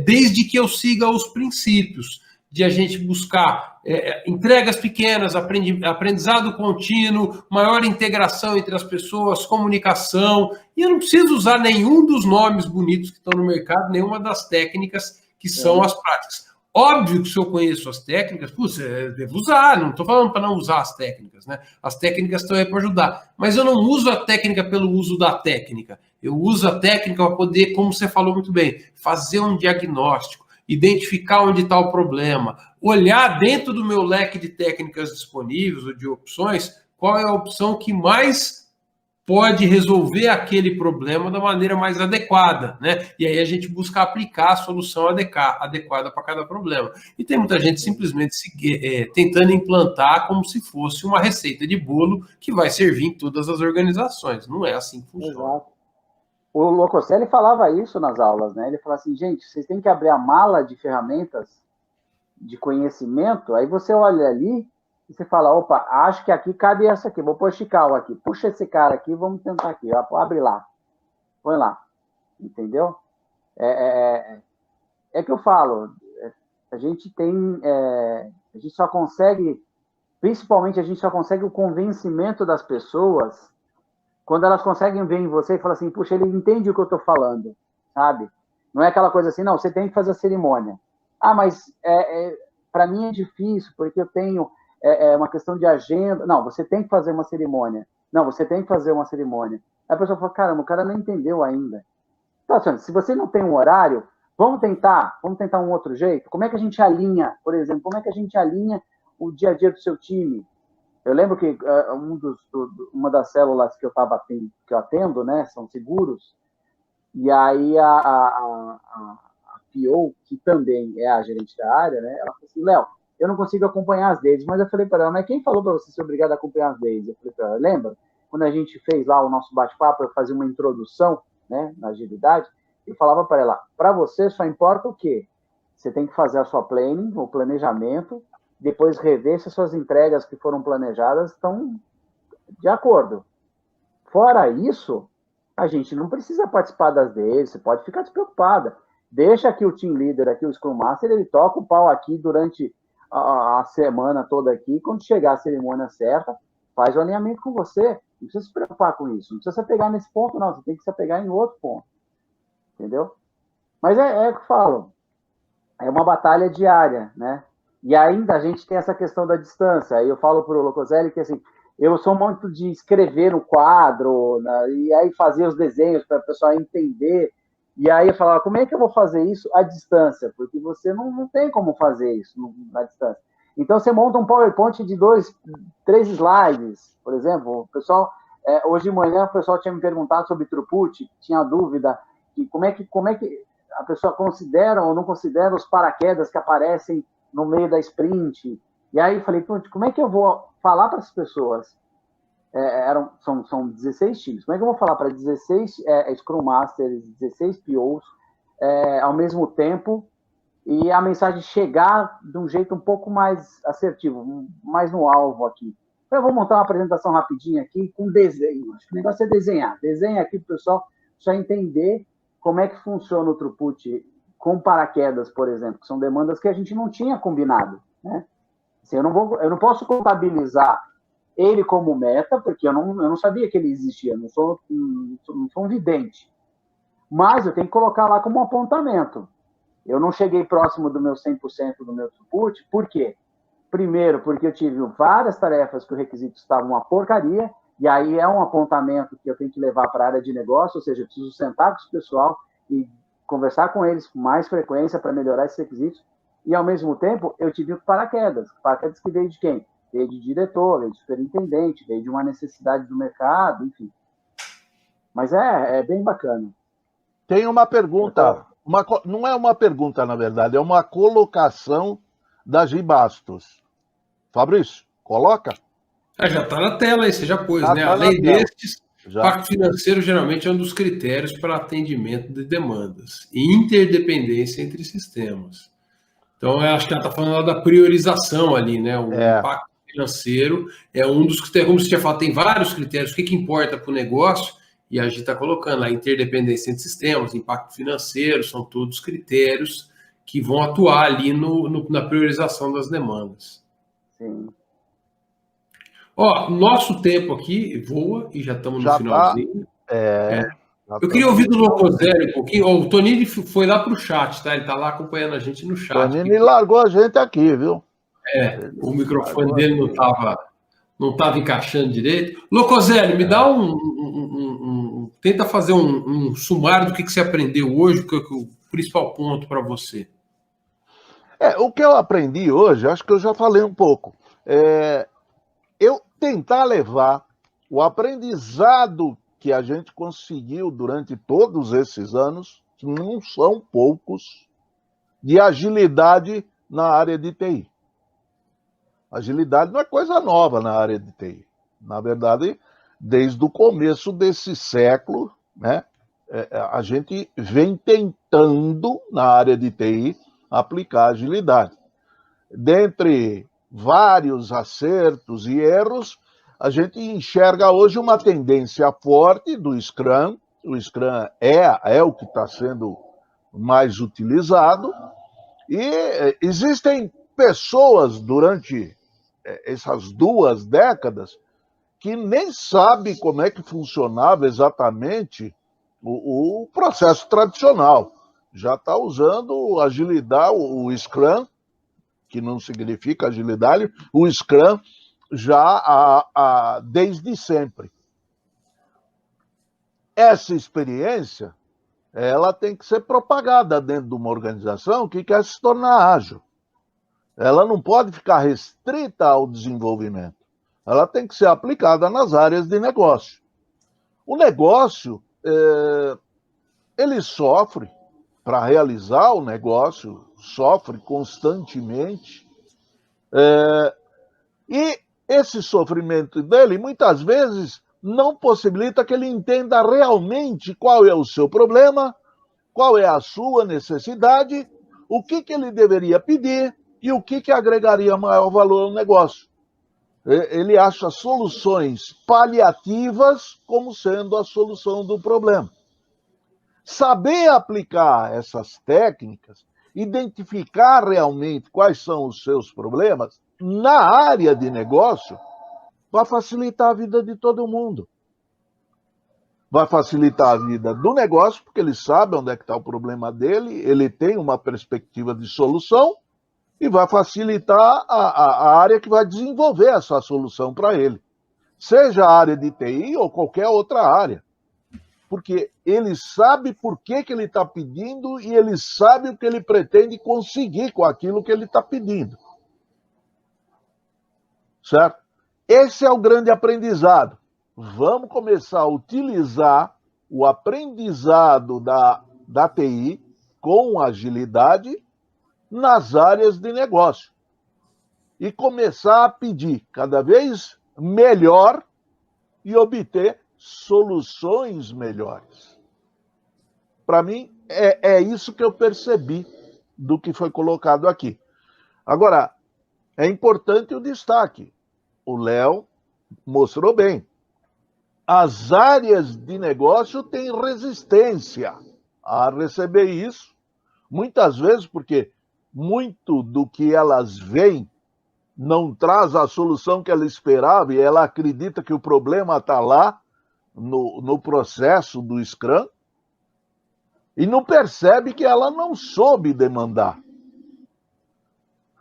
desde que eu siga os princípios de a gente buscar entregas pequenas, aprendizado contínuo, maior integração entre as pessoas, comunicação. E eu não preciso usar nenhum dos nomes bonitos que estão no mercado, nenhuma das técnicas que são as práticas. Óbvio que se eu conheço as técnicas, eu devo usar, não estou falando para não usar as técnicas, né? As técnicas estão aí para ajudar. Mas eu não uso a técnica pelo uso da técnica. Eu uso a técnica para poder, como você falou muito bem, fazer um diagnóstico, identificar onde está o problema, olhar dentro do meu leque de técnicas disponíveis ou de opções, qual é a opção que mais pode resolver aquele problema da maneira mais adequada, né? E aí a gente busca aplicar a solução adequada para cada problema. E tem muita gente simplesmente tentando implantar como se fosse uma receita de bolo que vai servir em todas as organizações. Não é assim que funciona. Exato. O Locoselli falava isso nas aulas, né? Ele falava assim, gente, vocês têm que abrir a mala de ferramentas de conhecimento, aí você olha ali e você fala, opa, acho que aqui cabe essa aqui, vou pôr Chicago aqui, puxa esse cara aqui, vamos tentar aqui, ó, abre lá, põe lá, entendeu? É que eu falo, a gente só consegue, principalmente a gente só consegue o convencimento das pessoas quando elas conseguem ver em você e falar assim, puxa, ele entende o que eu estou falando, sabe? Não é aquela coisa assim, não, você tem que fazer a cerimônia. Ah, mas para mim é difícil, porque eu tenho uma questão de agenda. Não, você tem que fazer uma cerimônia. Não, você tem que fazer uma cerimônia. Aí a pessoa fala, caramba, o cara não entendeu ainda. Então, se você não tem um horário, vamos tentar um outro jeito? Como é que a gente alinha, por exemplo, como é que a gente alinha o dia a dia do seu time? Eu lembro que uma das células que eu atendo, né, são seguros, e aí a PO, que também é a gerente da área, né, ela falou assim, Léo, eu não consigo acompanhar as dailies, mas eu falei para ela, mas quem falou para você ser obrigado a acompanhar as dailies? Eu falei para ela, lembra? Quando a gente fez lá o nosso bate-papo, eu fazia uma introdução, né, na agilidade, eu falava para ela, para você só importa o quê? Você tem que fazer a sua planning, o planejamento, depois rever se as suas entregas que foram planejadas estão de acordo. Fora isso, a gente não precisa participar das dailies, você pode ficar despreocupada. Deixa aqui o team leader, aqui o Scrum Master, ele toca o pau aqui durante a semana toda aqui, quando chegar a cerimônia certa, faz o alinhamento com você, não precisa se preocupar com isso, não precisa se apegar nesse ponto, não, você tem que se apegar em outro ponto, entendeu? Mas é o que eu falo, é uma batalha diária, né? E ainda a gente tem essa questão da distância, aí eu falo para o Locoselli que assim, eu sou muito de escrever no quadro, né, e aí fazer os desenhos para o pessoal entender. E aí eu falava, como é que eu vou fazer isso à distância? Porque você não tem como fazer isso à distância. Então, você monta um PowerPoint de 3 slides, por exemplo. O pessoal, hoje de manhã, o pessoal tinha me perguntado sobre throughput, tinha dúvida, de como é que a pessoa considera ou não considera os paraquedas que aparecem no meio da sprint. E aí eu falei, como é que eu vou falar para as pessoas? São 16 times. Como é que eu vou falar para 16 Scrum Masters, 16 POs ao mesmo tempo e a mensagem chegar de um jeito um pouco mais assertivo, mais no alvo aqui? Então, eu vou montar uma apresentação rapidinha aqui com desenho. Acho que o negócio é desenhar. Desenha aqui para o pessoal só entender como é que funciona o throughput com paraquedas, por exemplo, que são demandas que a gente não tinha combinado, né? Assim, eu não posso contabilizar ele como meta, porque eu não sabia que ele existia, não sou um vidente. Mas eu tenho que colocar lá como um apontamento. Eu não cheguei próximo do meu 100% do meu throughput, por quê? Primeiro, porque eu tive várias tarefas que o requisito estava uma porcaria, e aí é um apontamento que eu tenho que levar para a área de negócio, ou seja, eu preciso sentar com o pessoal e conversar com eles com mais frequência para melhorar esses requisitos, e ao mesmo tempo eu tive o paraquedas que veio de quem? Veio de diretor, veio de superintendente, veio de uma necessidade do mercado, enfim. Mas é bem bacana. Tem uma pergunta Não é uma pergunta, na verdade, é uma colocação da Gi Bastos. Fabrício, coloca? Já está na tela aí, você já pôs, Já né? tá na Além tela. destes, Já. pacto financeiro geralmente é um dos critérios para atendimento de demandas e interdependência entre sistemas. Então, eu acho que ela está falando lá da priorização ali, né? O impacto financeiro é um dos critérios, como você tinha falado, tem vários critérios, o que importa para o negócio, e a gente está colocando a interdependência entre sistemas, impacto financeiro, são todos critérios que vão atuar ali na priorização das demandas. Sim. Ó, nosso tempo aqui voa e já estamos no finalzinho. Eu queria ouvir do Locoselli um pouquinho. O Tonini foi lá para o chat, tá? Ele está lá acompanhando a gente no chat. Tonini largou a gente aqui, viu? O microfone dele não estava encaixando direito. Locoselli, me dá tenta fazer um sumário do que você aprendeu hoje, que é o principal ponto para você. O que eu aprendi hoje, acho que eu já falei um pouco. Eu tentar levar o aprendizado que a gente conseguiu durante todos esses anos, que não são poucos, de agilidade na área de TI. Agilidade não é coisa nova na área de TI. Na verdade, desde o começo desse século, né, a gente vem tentando, na área de TI, aplicar agilidade. Dentre vários acertos e erros, a gente enxerga hoje uma tendência forte do Scrum. O Scrum é o que está sendo mais utilizado. E existem pessoas durante essas 2 décadas que nem sabem como é que funcionava exatamente o processo tradicional. Já está usando agilidade, o Scrum, que não significa agilidade, o Scrum já desde sempre. Essa experiência, ela tem que ser propagada dentro de uma organização que quer se tornar ágil. Ela não pode ficar restrita ao desenvolvimento. Ela tem que ser aplicada nas áreas de negócio. O negócio, ele sofre, para realizar o negócio, sofre constantemente. E esse sofrimento dele, muitas vezes, não possibilita que ele entenda realmente qual é o seu problema, qual é a sua necessidade, o que ele deveria pedir e o que agregaria maior valor ao negócio. Ele acha soluções paliativas como sendo a solução do problema. Saber aplicar essas técnicas, identificar realmente quais são os seus problemas na área de negócio, vai facilitar a vida de todo mundo. Vai facilitar a vida do negócio, porque ele sabe onde é que está o problema dele, ele tem uma perspectiva de solução, e vai facilitar a área que vai desenvolver essa solução para ele. Seja a área de TI ou qualquer outra área. Porque ele sabe por que ele está pedindo e ele sabe o que ele pretende conseguir com aquilo que ele está pedindo. Certo? Esse é o grande aprendizado. Vamos começar a utilizar o aprendizado da TI com agilidade nas áreas de negócio. E começar a pedir cada vez melhor e obter soluções melhores. Para mim, é isso que eu percebi do que foi colocado aqui. Agora, é importante o destaque. O Léo mostrou bem. As áreas de negócio têm resistência a receber isso, muitas vezes porque muito do que elas veem não traz a solução que ela esperava e ela acredita que o problema está lá no processo do Scrum e não percebe que ela não soube demandar.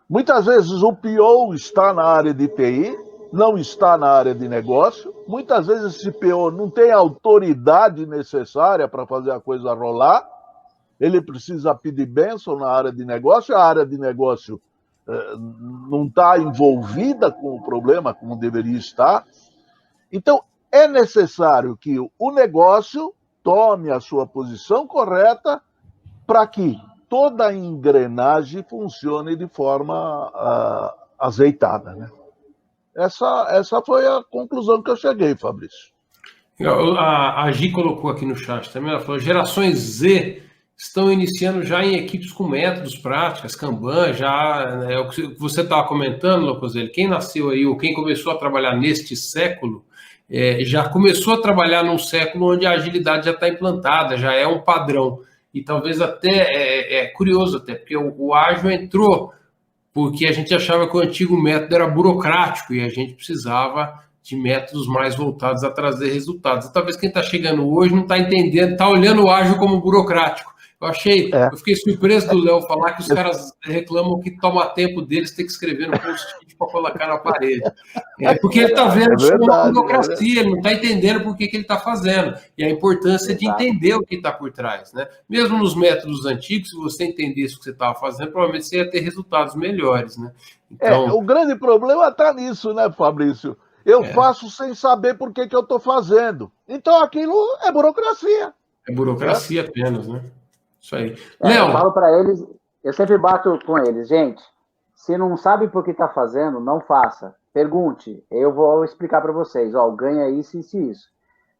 Muitas vezes o PO está na área de TI, não está na área de negócio. Muitas vezes esse PO não tem a autoridade necessária para fazer a coisa rolar. Ele precisa pedir bênção na área de negócio. A área de negócio não está envolvida com o problema como deveria estar. Então, é necessário que o negócio tome a sua posição correta para que toda a engrenagem funcione de forma azeitada, né? Essa foi a conclusão que eu cheguei, Fabrício. A Gi colocou aqui no chat também, ela falou, gerações Z estão iniciando já em equipes com métodos, práticas, Kanban, já, né, é o que você estava comentando, Locoselli, quem nasceu aí, ou quem começou a trabalhar neste século, já começou a trabalhar num século onde a agilidade já está implantada, já é um padrão, e talvez até, é curioso até, porque o ágil entrou, porque a gente achava que o antigo método era burocrático, e a gente precisava de métodos mais voltados a trazer resultados. E talvez quem está chegando hoje não está entendendo, está olhando o ágil como burocrático. Eu fiquei surpreso do Léo falar que os caras reclamam que toma tempo deles ter que escrever no post-it para colocar na parede. Porque ele está vendo isso como uma burocracia, ele não está entendendo por que ele está fazendo. E a importância de entender o que está por trás. Né? Mesmo nos métodos antigos, se você entendesse o que você estava fazendo, provavelmente você ia ter resultados melhores. Né? Então... o grande problema está nisso, né, Fabrício? Eu faço sem saber por que eu estou fazendo. Então aquilo é burocracia. É burocracia apenas, né? Isso aí. Léo, eu falo para eles, eu sempre bato com eles, gente, se não sabe por que está fazendo, não faça. Pergunte, eu vou explicar para vocês, ó, ganha isso, isso e isso.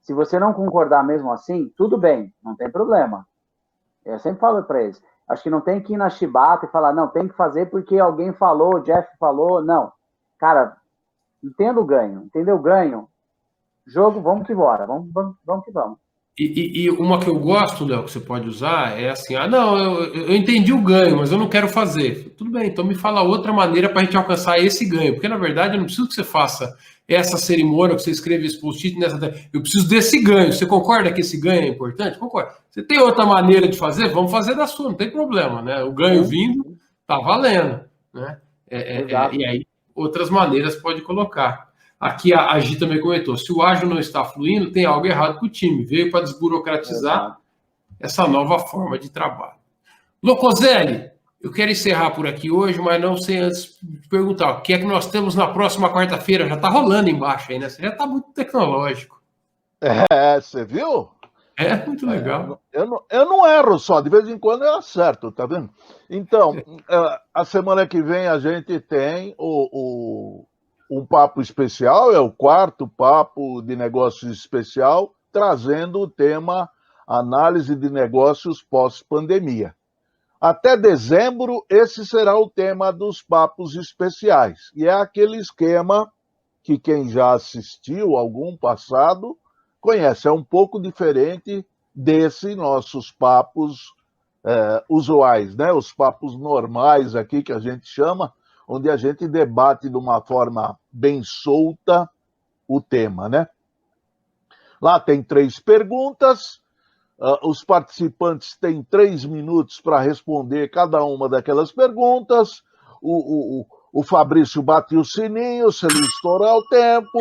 Se você não concordar mesmo assim, tudo bem, não tem problema. Eu sempre falo para eles, acho que não tem que ir na chibata e falar, não, tem que fazer porque alguém falou, o Jeff falou, não. Cara, entenda o ganho, entendeu o ganho? Jogo, vamos que embora, vamos que vamos. E uma que eu gosto, Léo, que você pode usar é assim, não, eu entendi o ganho, mas eu não quero fazer. Tudo bem, então me fala outra maneira para a gente alcançar esse ganho, porque na verdade eu não preciso que você faça essa cerimônia, que você escreva esse post-it eu preciso desse ganho. Você concorda que esse ganho é importante? Concordo. Você tem outra maneira de fazer? Vamos fazer da sua, não tem problema, né? O ganho vindo, tá valendo, né? E aí outras maneiras pode colocar. Aqui a Gi também comentou, se o ágil não está fluindo, tem algo errado com o time. Veio para desburocratizar essa nova forma de trabalho. Locoselli, eu quero encerrar por aqui hoje, mas não sei antes de perguntar, o que é que nós temos na próxima quarta-feira? Já está rolando embaixo aí, né? Você já está muito tecnológico. Você viu? É, muito legal. Eu não erro só, de vez em quando eu acerto, tá vendo? Então, a semana que vem a gente tem um papo especial, é o 4º papo de negócios especial, trazendo o tema análise de negócios pós-pandemia. Até dezembro, esse será o tema dos papos especiais. E é aquele esquema que quem já assistiu algum passado conhece. É um pouco diferente desses nossos papos usuais, né? Os papos normais aqui que a gente chama, onde a gente debate de uma forma bem solta o tema, né? Lá tem 3 perguntas, os participantes têm 3 minutos para responder cada uma daquelas perguntas, o Fabrício bate o sininho, se ele estourar o tempo,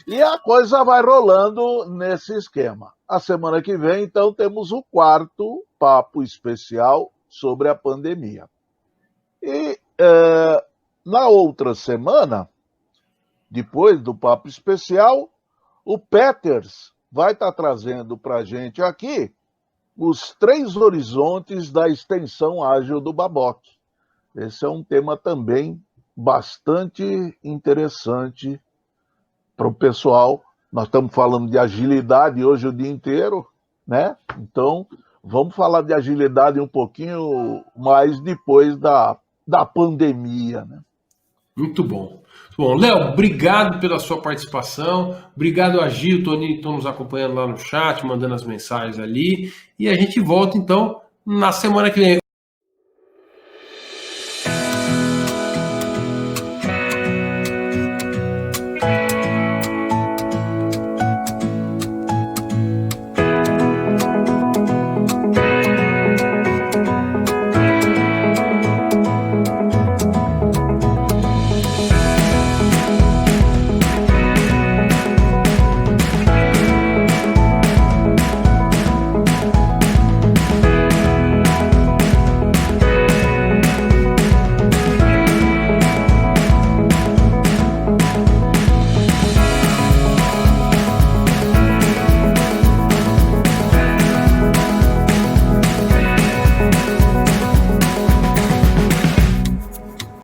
e a coisa vai rolando nesse esquema. A semana que vem, então, temos o 4º papo especial sobre a pandemia. E na outra semana, depois do papo especial, o Peters vai estar trazendo para a gente aqui os 3 horizontes da extensão ágil do Babok. Esse é um tema também bastante interessante para o pessoal. Nós estamos falando de agilidade hoje o dia inteiro, né? Então, vamos falar de agilidade um pouquinho mais depois da pandemia, né? Muito bom. Bom, Léo, obrigado pela sua participação. Obrigado a Gil, o Toninho, que estão nos acompanhando lá no chat, mandando as mensagens ali. E a gente volta, então, na semana que vem.